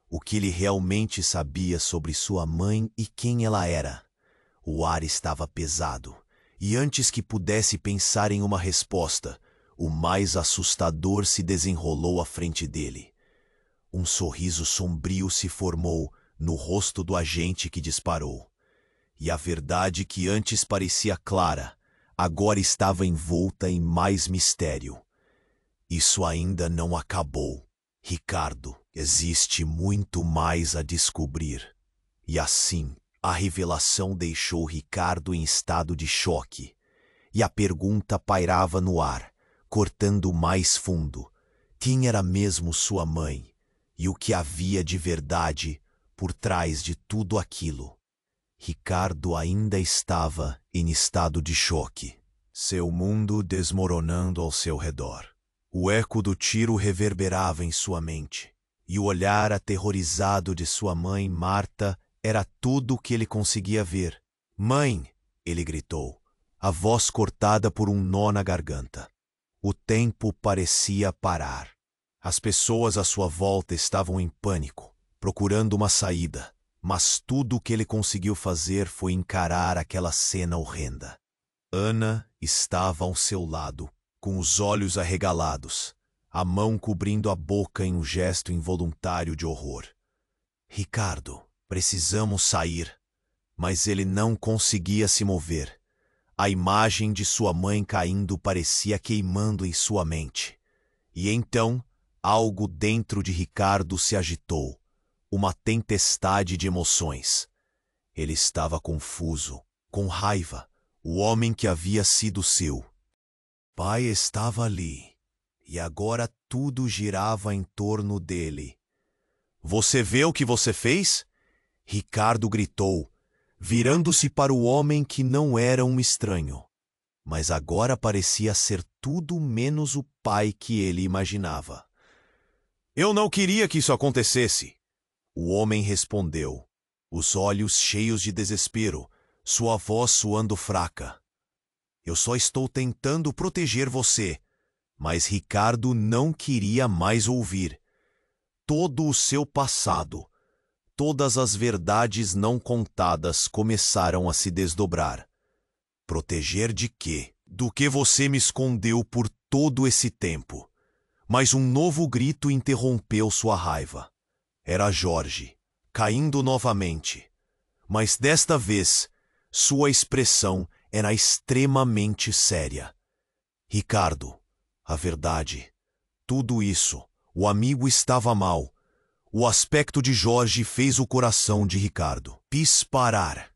o que ele realmente sabia sobre sua mãe e quem ela era. O ar estava pesado, e antes que pudesse pensar em uma resposta, o mais assustador se desenrolou à frente dele. Um sorriso sombrio se formou no rosto do agente que disparou. E a verdade que antes parecia clara, agora estava envolta em mais mistério. Isso ainda não acabou. Ricardo, existe muito mais a descobrir. E assim, a revelação deixou Ricardo em estado de choque. E a pergunta pairava no ar, cortando mais fundo. Quem era mesmo sua mãe? E o que havia de verdade por trás de tudo aquilo? Ricardo ainda estava em estado de choque. Seu mundo desmoronando ao seu redor. O eco do tiro reverberava em sua mente, e o olhar aterrorizado de sua mãe, Marta, era tudo o que ele conseguia ver. Mãe! Ele gritou, a voz cortada por um nó na garganta. O tempo parecia parar. As pessoas à sua volta estavam em pânico, procurando uma saída, mas tudo o que ele conseguiu fazer foi encarar aquela cena horrenda. Ana estava ao seu lado, com os olhos arregalados, a mão cobrindo a boca em um gesto involuntário de horror. Ricardo, precisamos sair. Mas ele não conseguia se mover. A imagem de sua mãe caindo parecia queimando em sua mente. E então, algo dentro de Ricardo se agitou, uma tempestade de emoções. Ele estava confuso, com raiva. O homem que havia sido seu pai estava ali, e agora tudo girava em torno dele. Você vê o que você fez? Ricardo gritou, virando-se para o homem que não era um estranho, mas agora parecia ser tudo menos o pai que ele imaginava. Eu não queria que isso acontecesse. O homem respondeu, os olhos cheios de desespero, sua voz soando fraca. Eu só estou tentando proteger você. Mas Ricardo não queria mais ouvir. Todo o seu passado, todas as verdades não contadas começaram a se desdobrar. Proteger de quê? Do que você me escondeu por todo esse tempo? Mas um novo grito interrompeu sua raiva. Era Jorge, caindo novamente. Mas desta vez, sua expressão era extremamente séria. Ricardo, a verdade, tudo isso, o amigo estava mal. O aspecto de Jorge fez o coração de Ricardo disparar.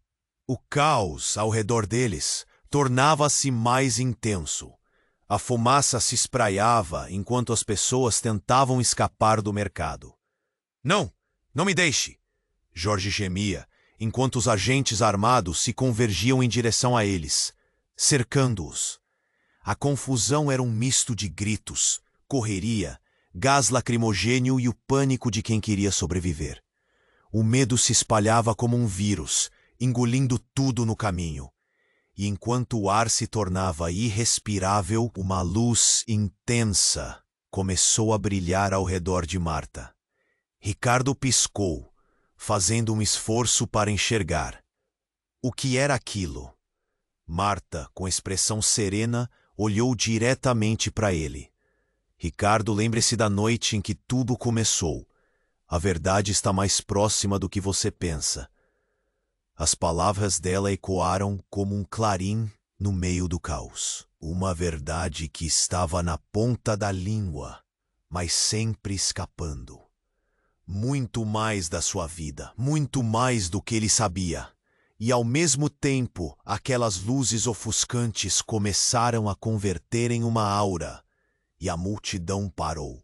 O caos ao redor deles tornava-se mais intenso. A fumaça se espraiava enquanto as pessoas tentavam escapar do mercado. Não, não me deixe! Jorge gemia, enquanto os agentes armados se convergiam em direção a eles, cercando-os. A confusão era um misto de gritos, correria, gás lacrimogênio e o pânico de quem queria sobreviver. O medo se espalhava como um vírus, engolindo tudo no caminho. E enquanto o ar se tornava irrespirável, uma luz intensa começou a brilhar ao redor de Marta. Ricardo piscou, fazendo um esforço para enxergar. O que era aquilo? Marta, com expressão serena, olhou diretamente para ele. Ricardo, lembre-se da noite em que tudo começou. A verdade está mais próxima do que você pensa. As palavras dela ecoaram como um clarim no meio do caos. Uma verdade que estava na ponta da língua, mas sempre escapando. Muito mais da sua vida, muito mais do que ele sabia. E ao mesmo tempo, aquelas luzes ofuscantes começaram a converter em uma aura, e a multidão parou.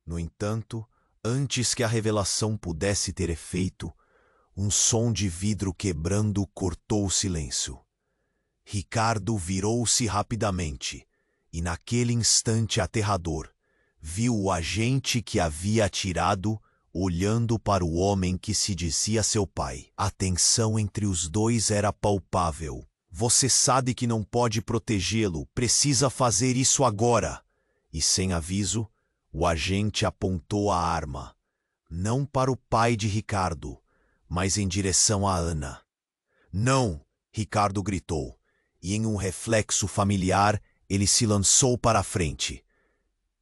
No entanto, antes que a revelação pudesse ter efeito, um som de vidro quebrando cortou o silêncio. Ricardo virou-se rapidamente, e naquele instante aterrador, viu o agente que havia atirado olhando para o homem que se dizia seu pai. A tensão entre os dois era palpável. Você sabe que não pode protegê-lo, precisa fazer isso agora. E sem aviso, o agente apontou a arma, não para o pai de Ricardo, mas em direção a Ana. Não, Ricardo gritou, e em um reflexo familiar ele se lançou para a frente.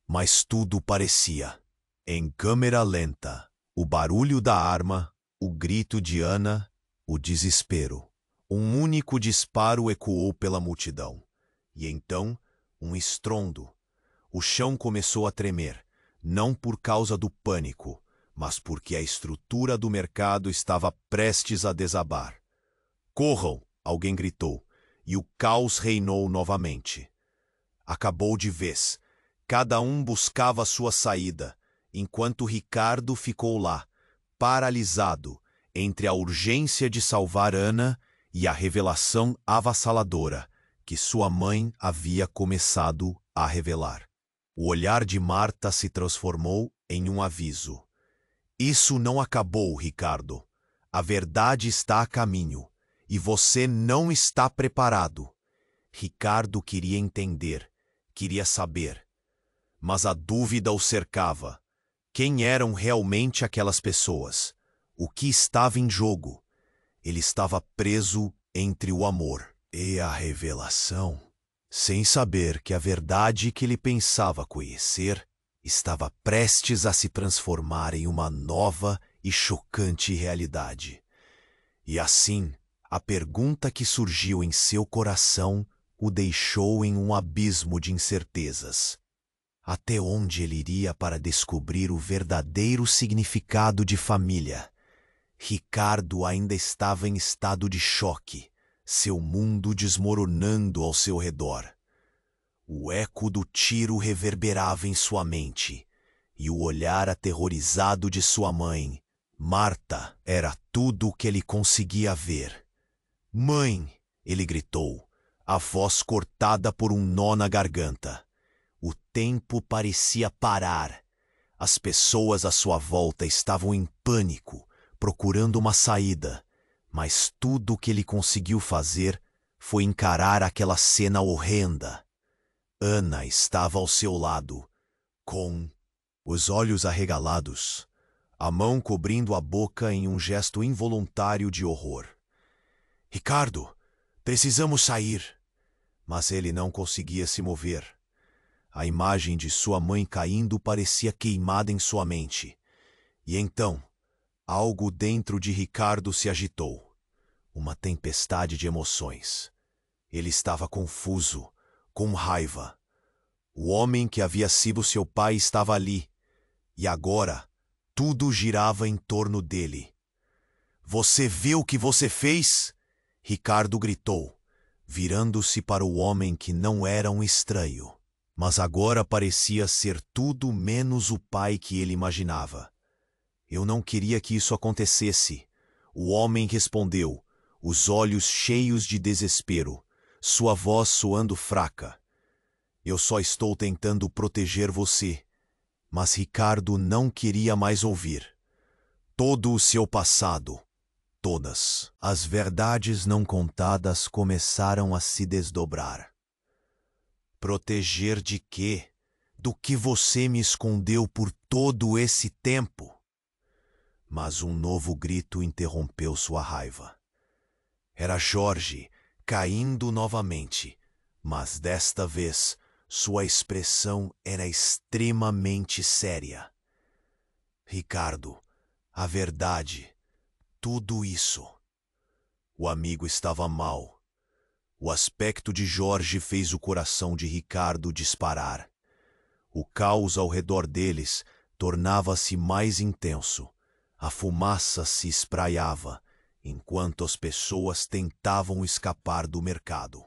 Mas tudo parecia. Em câmera lenta, o barulho da arma, o grito de Ana, o desespero. Um único disparo ecoou pela multidão. E então, um estrondo. O chão começou a tremer, não por causa do pânico, mas porque a estrutura do mercado estava prestes a desabar. Corram! Alguém gritou, e o caos reinou novamente. Acabou de vez. Cada um buscava sua saída, enquanto Ricardo ficou lá, paralisado, entre a urgência de salvar Ana e a revelação avassaladora que sua mãe havia começado a revelar. O olhar de Marta se transformou em um aviso. Isso não acabou, Ricardo. A verdade está a caminho, e você não está preparado. Ricardo queria entender, queria saber. Mas a dúvida o cercava. Quem eram realmente aquelas pessoas? O que estava em jogo? Ele estava preso entre o amor e a revelação, sem saber que a verdade que ele pensava conhecer estava prestes a se transformar em uma nova e chocante realidade. E assim, a pergunta que surgiu em seu coração o deixou em um abismo de incertezas. Até onde ele iria para descobrir o verdadeiro significado de família? Ricardo ainda estava em estado de choque, seu mundo desmoronando ao seu redor. O eco do tiro reverberava em sua mente, e o olhar aterrorizado de sua mãe Marta era tudo o que ele conseguia ver. Mãe! Ele gritou, a voz cortada por um nó na garganta. O tempo parecia parar. As pessoas à sua volta estavam em pânico, procurando uma saída, mas tudo o que ele conseguiu fazer foi encarar aquela cena horrenda. Ana estava ao seu lado, com os olhos arregalados, a mão cobrindo a boca em um gesto involuntário de horror. Ricardo, precisamos sair. Mas ele não conseguia se mover. A imagem de sua mãe caindo parecia queimada em sua mente. E então, algo dentro de Ricardo se agitou. Uma tempestade de emoções. Ele estava confuso, com raiva. O homem que havia sido seu pai estava ali. E agora, tudo girava em torno dele. Você viu o que você fez? Ricardo gritou, virando-se para o homem que não era um estranho, mas agora parecia ser tudo menos o pai que ele imaginava. Eu não queria que isso acontecesse. O homem respondeu, os olhos cheios de desespero, sua voz soando fraca. Eu só estou tentando proteger você. Mas Ricardo não queria mais ouvir. Todo o seu passado, todas as verdades não contadas começaram a se desdobrar. Proteger de quê? Do que você me escondeu por todo esse tempo? Mas um novo grito interrompeu sua raiva. Era Jorge, caindo novamente, mas desta vez sua expressão era extremamente séria. Ricardo, a verdade, tudo isso. O amigo estava mal. O aspecto de Jorge fez o coração de Ricardo disparar. O caos ao redor deles tornava-se mais intenso. A fumaça se espraiava, enquanto as pessoas tentavam escapar do mercado.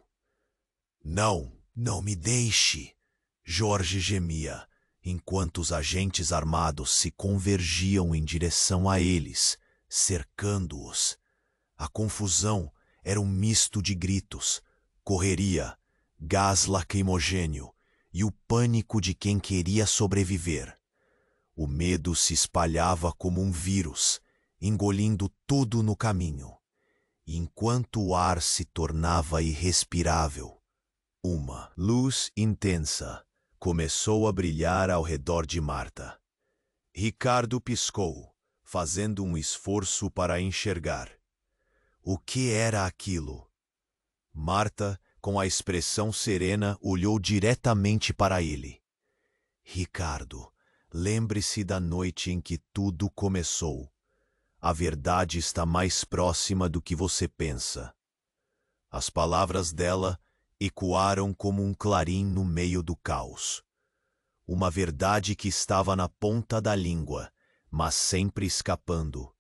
Não, não me deixe! Jorge gemia, enquanto os agentes armados se convergiam em direção a eles, cercando-os. A confusão era um misto de gritos, correria, gás lacrimogêneo e o pânico de quem queria sobreviver. O medo se espalhava como um vírus, engolindo tudo no caminho. E enquanto o ar se tornava irrespirável, uma luz intensa começou a brilhar ao redor de Marta. Ricardo piscou, fazendo um esforço para enxergar. O que era aquilo? Marta, com a expressão serena, olhou diretamente para ele. Ricardo, lembre-se da noite em que tudo começou. A verdade está mais próxima do que você pensa. As palavras dela ecoaram como um clarim no meio do caos. Uma verdade que estava na ponta da língua, mas sempre escapando.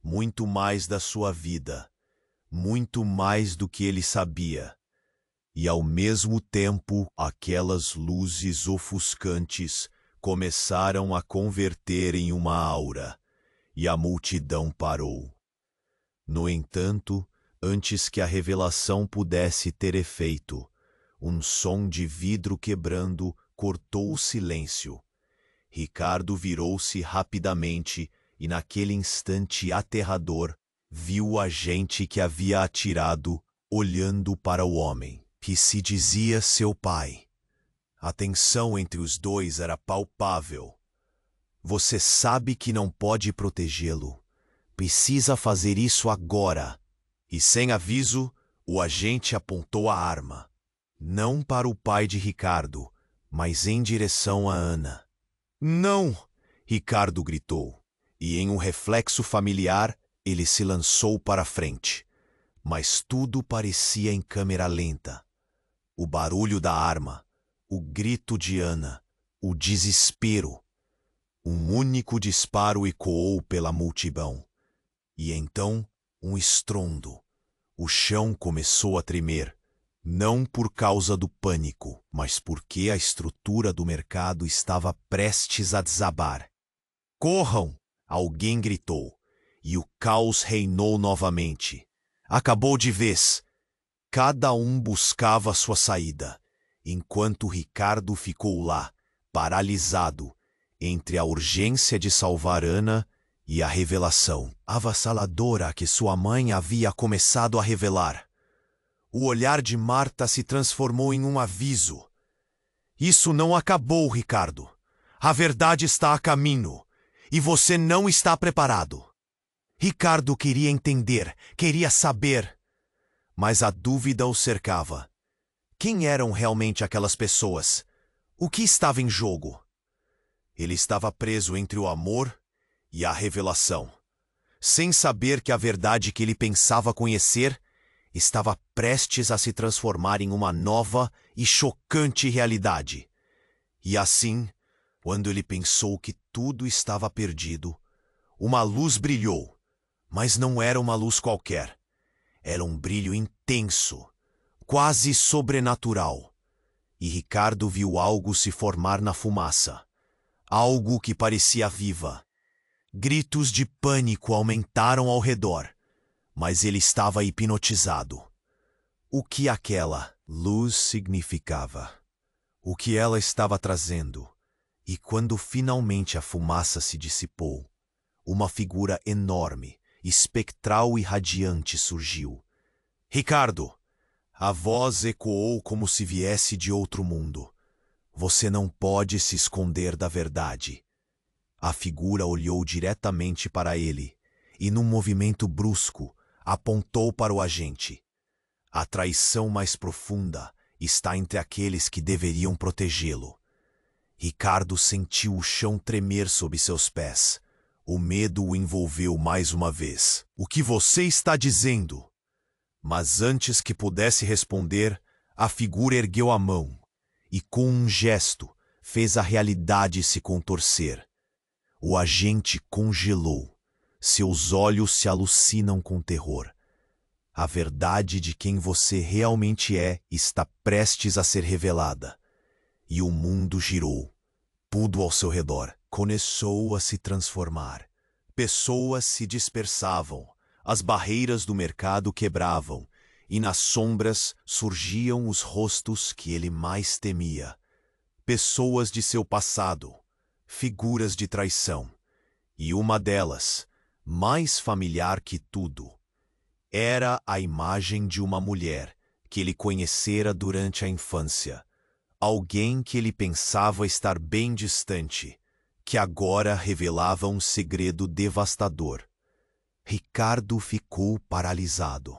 Muito mais da sua vida, muito mais do que ele sabia. E ao mesmo tempo, aquelas luzes ofuscantes começaram a converter em uma aura, e a multidão parou. No entanto, antes que a revelação pudesse ter efeito, um som de vidro quebrando cortou o silêncio. Ricardo virou-se rapidamente e, naquele instante aterrador, viu o agente que havia atirado olhando para o homem, que se dizia seu pai. A tensão entre os dois era palpável. Você sabe que não pode protegê-lo. Precisa fazer isso agora. E sem aviso, o agente apontou a arma. Não para o pai de Ricardo, mas em direção a Ana. Não! Ricardo gritou. E em um reflexo familiar, ele se lançou para a frente. Mas tudo parecia em câmera lenta. O barulho da arma, o grito de Ana, o desespero. Um único disparo ecoou pela multidão. E então, um estrondo. O chão começou a tremer, não por causa do pânico, mas porque a estrutura do mercado estava prestes a desabar. Corram! Alguém gritou, e o caos reinou novamente. Acabou de vez. Cada um buscava sua saída, enquanto Ricardo ficou lá, paralisado, entre a urgência de salvar Ana e a revelação avassaladora que sua mãe havia começado a revelar. O olhar de Marta se transformou em um aviso. Isso não acabou, Ricardo. A verdade está a caminho, e você não está preparado. Ricardo queria entender, queria saber, mas a dúvida o cercava. Quem eram realmente aquelas pessoas? O que estava em jogo? Ele estava preso entre o amor e a revelação, sem saber que a verdade que ele pensava conhecer estava prestes a se transformar em uma nova e chocante realidade. E assim, quando ele pensou que tudo estava perdido, uma luz brilhou, mas não era uma luz qualquer. Era um brilho intenso, quase sobrenatural. E Ricardo viu algo se formar na fumaça. Algo que parecia viva. Gritos de pânico aumentaram ao redor, mas ele estava hipnotizado. O que aquela luz significava? O que ela estava trazendo? E quando finalmente a fumaça se dissipou, uma figura enorme, espectral e radiante surgiu. Ricardo! A voz ecoou como se viesse de outro mundo. Você não pode se esconder da verdade. A figura olhou diretamente para ele e, num movimento brusco, apontou para o agente. A traição mais profunda está entre aqueles que deveriam protegê-lo. Ricardo sentiu o chão tremer sob seus pés. O medo o envolveu mais uma vez. O que você está dizendo? Mas antes que pudesse responder, a figura ergueu a mão e, com um gesto, fez a realidade se contorcer. O agente congelou. Seus olhos se alucinam com terror. A verdade de quem você realmente é está prestes a ser revelada. E o mundo girou. Tudo ao seu redor começou a se transformar. Pessoas se dispersavam. As barreiras do mercado quebravam, e nas sombras surgiam os rostos que ele mais temia. Pessoas de seu passado, figuras de traição. E uma delas, mais familiar que tudo, era a imagem de uma mulher que ele conhecera durante a infância. Alguém que ele pensava estar bem distante, que agora revelava um segredo devastador. Ricardo ficou paralisado.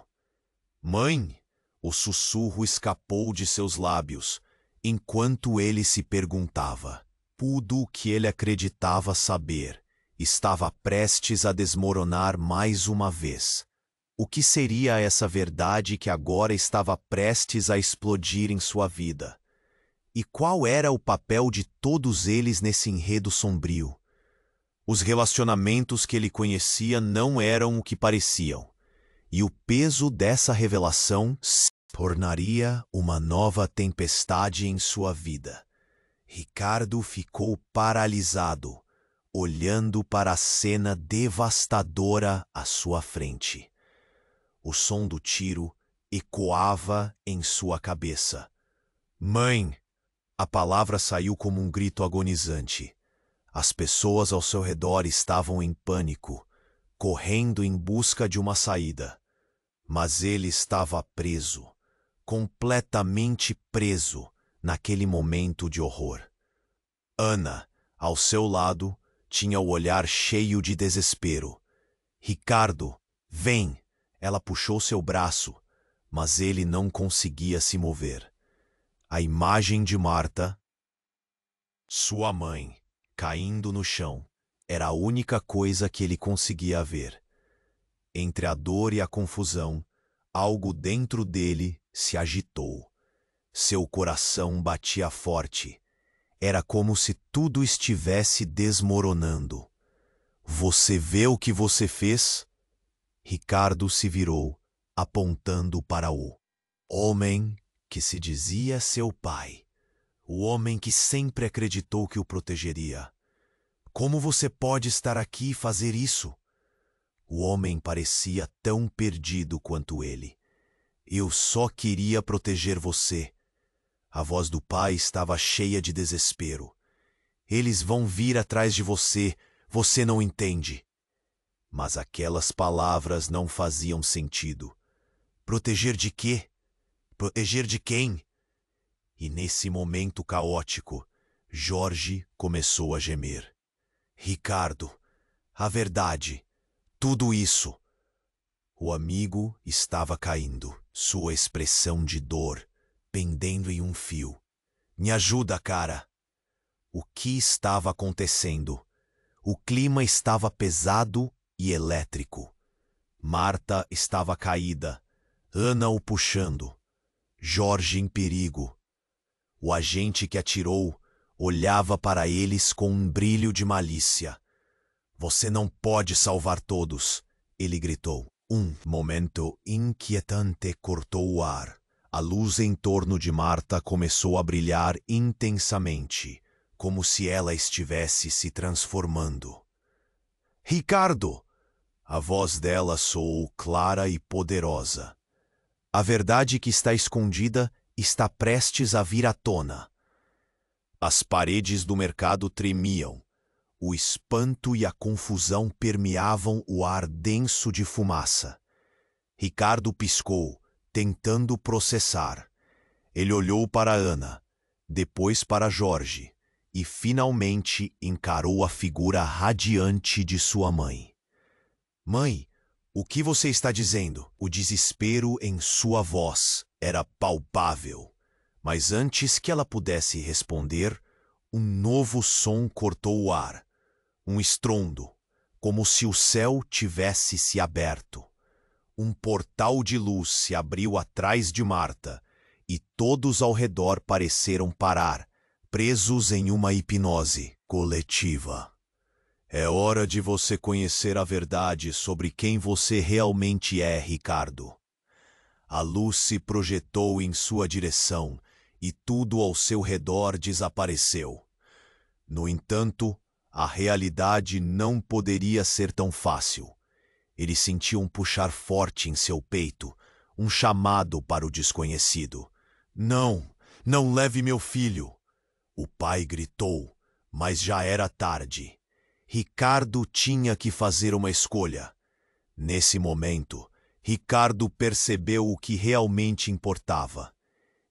Mãe! O sussurro escapou de seus lábios, enquanto ele se perguntava. Tudo o que ele acreditava saber estava prestes a desmoronar mais uma vez. O que seria essa verdade que agora estava prestes a explodir em sua vida? E qual era o papel de todos eles nesse enredo sombrio? Os relacionamentos que ele conhecia não eram o que pareciam, e o peso dessa revelação se tornaria uma nova tempestade em sua vida. Ricardo ficou paralisado, olhando para a cena devastadora à sua frente. O som do tiro ecoava em sua cabeça. Mãe! A palavra saiu como um grito agonizante. As pessoas ao seu redor estavam em pânico, correndo em busca de uma saída. Mas ele estava preso, completamente preso, naquele momento de horror. Ana, ao seu lado, tinha o olhar cheio de desespero. Ricardo, vem! Ela puxou seu braço, mas ele não conseguia se mover. A imagem de Marta, sua mãe, caindo no chão, era a única coisa que ele conseguia ver. Entre a dor e a confusão, algo dentro dele se agitou. Seu coração batia forte. Era como se tudo estivesse desmoronando. Você vê o que você fez? Ricardo se virou, apontando para o homem que se dizia seu pai. O homem que sempre acreditou que o protegeria. Como você pode estar aqui e fazer isso? O homem parecia tão perdido quanto ele. Eu só queria proteger você. A voz do pai estava cheia de desespero. Eles vão vir atrás de você, você não entende. Mas aquelas palavras não faziam sentido. Proteger de quê? Proteger de quem? E nesse momento caótico, Jorge começou a gemer. Ricardo, a verdade, tudo isso. O amigo estava caindo, sua expressão de dor pendendo em um fio. Me ajuda, cara. O que estava acontecendo? O clima estava pesado e elétrico. Marta estava caída, Ana o puxando, Jorge em perigo. O agente que atirou olhava para eles com um brilho de malícia. Você não pode salvar todos, ele gritou. Um momento inquietante cortou o ar. A luz em torno de Marta começou a brilhar intensamente, como se ela estivesse se transformando. Ricardo! A voz dela soou clara e poderosa. A verdade que está escondida está prestes a vir à tona. As paredes do mercado tremiam. O espanto e a confusão permeavam o ar denso de fumaça. Ricardo piscou, tentando processar. Ele olhou para Ana, depois para Jorge, e finalmente encarou a figura radiante de sua mãe. Mãe, o que você está dizendo? O desespero em sua voz era palpável. Mas antes que ela pudesse responder, um novo som cortou o ar. Um estrondo, como se o céu tivesse se aberto. Um portal de luz se abriu atrás de Marta, e todos ao redor pareceram parar, presos em uma hipnose coletiva. É hora de você conhecer a verdade sobre quem você realmente é, Ricardo. A luz se projetou em sua direção e tudo ao seu redor desapareceu. No entanto, a realidade não poderia ser tão fácil. Ele sentiu um puxar forte em seu peito, um chamado para o desconhecido. Não, não leve meu filho! O pai gritou, mas já era tarde. Ricardo tinha que fazer uma escolha. Nesse momento, Ricardo percebeu o que realmente importava.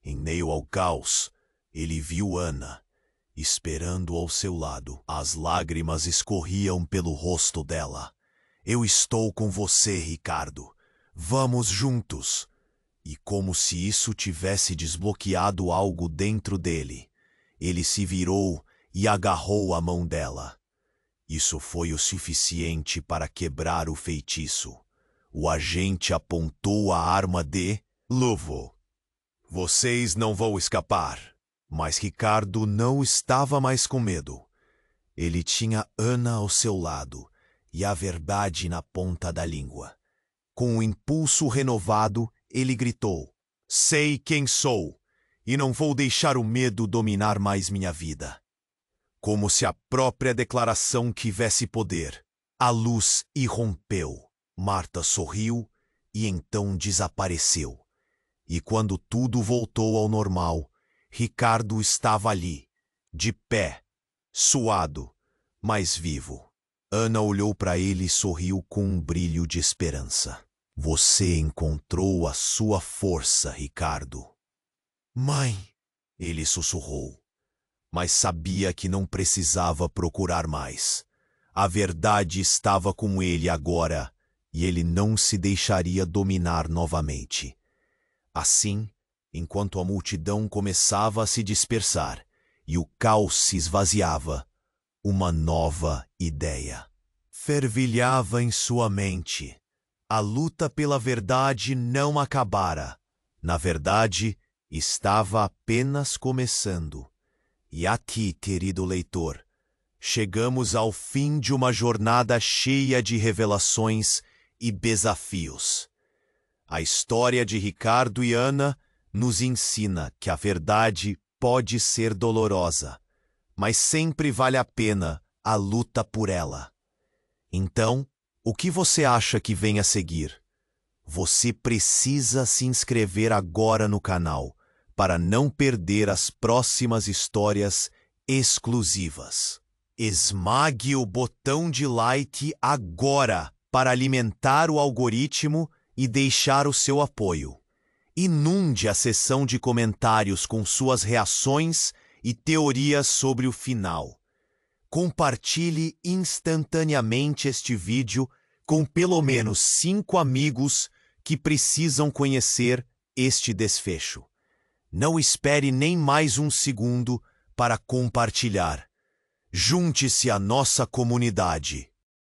Em meio ao caos, ele viu Ana, esperando ao seu lado. As lágrimas escorriam pelo rosto dela. Eu estou com você, Ricardo. Vamos juntos. E como se isso tivesse desbloqueado algo dentro dele, ele se virou e agarrou a mão dela. Isso foi o suficiente para quebrar o feitiço. O agente apontou a arma de Lovo. Vocês não vão escapar. Mas Ricardo não estava mais com medo. Ele tinha Ana ao seu lado e a verdade na ponta da língua. Com um impulso renovado, ele gritou: Sei quem sou, e não vou deixar o medo dominar mais minha vida. Como se a própria declaração tivesse poder, a luz irrompeu. Marta sorriu e então desapareceu. E quando tudo voltou ao normal, Ricardo estava ali, de pé, suado, mas vivo. Ana olhou para ele e sorriu com um brilho de esperança. Você encontrou a sua força, Ricardo. Mãe, ele sussurrou, mas sabia que não precisava procurar mais. A verdade estava com ele agora e ele não se deixaria dominar novamente. Assim, enquanto a multidão começava a se dispersar e o caos se esvaziava, uma nova ideia fervilhava em sua mente. A luta pela verdade não acabara. Na verdade, estava apenas começando. E aqui, querido leitor, chegamos ao fim de uma jornada cheia de revelações e desafios. A história de Ricardo e Ana nos ensina que a verdade pode ser dolorosa, mas sempre vale a pena a luta por ela. Então, o que você acha que vem a seguir? Você precisa se inscrever agora no canal para não perder as próximas histórias exclusivas. Esmague o botão de like agora para alimentar o algoritmo e deixar o seu apoio. Inunde a seção de comentários com suas reações e teorias sobre o final. Compartilhe instantaneamente este vídeo com pelo menos 5 amigos que precisam conhecer este desfecho. Não espere nem mais um segundo para compartilhar. Junte-se à nossa comunidade.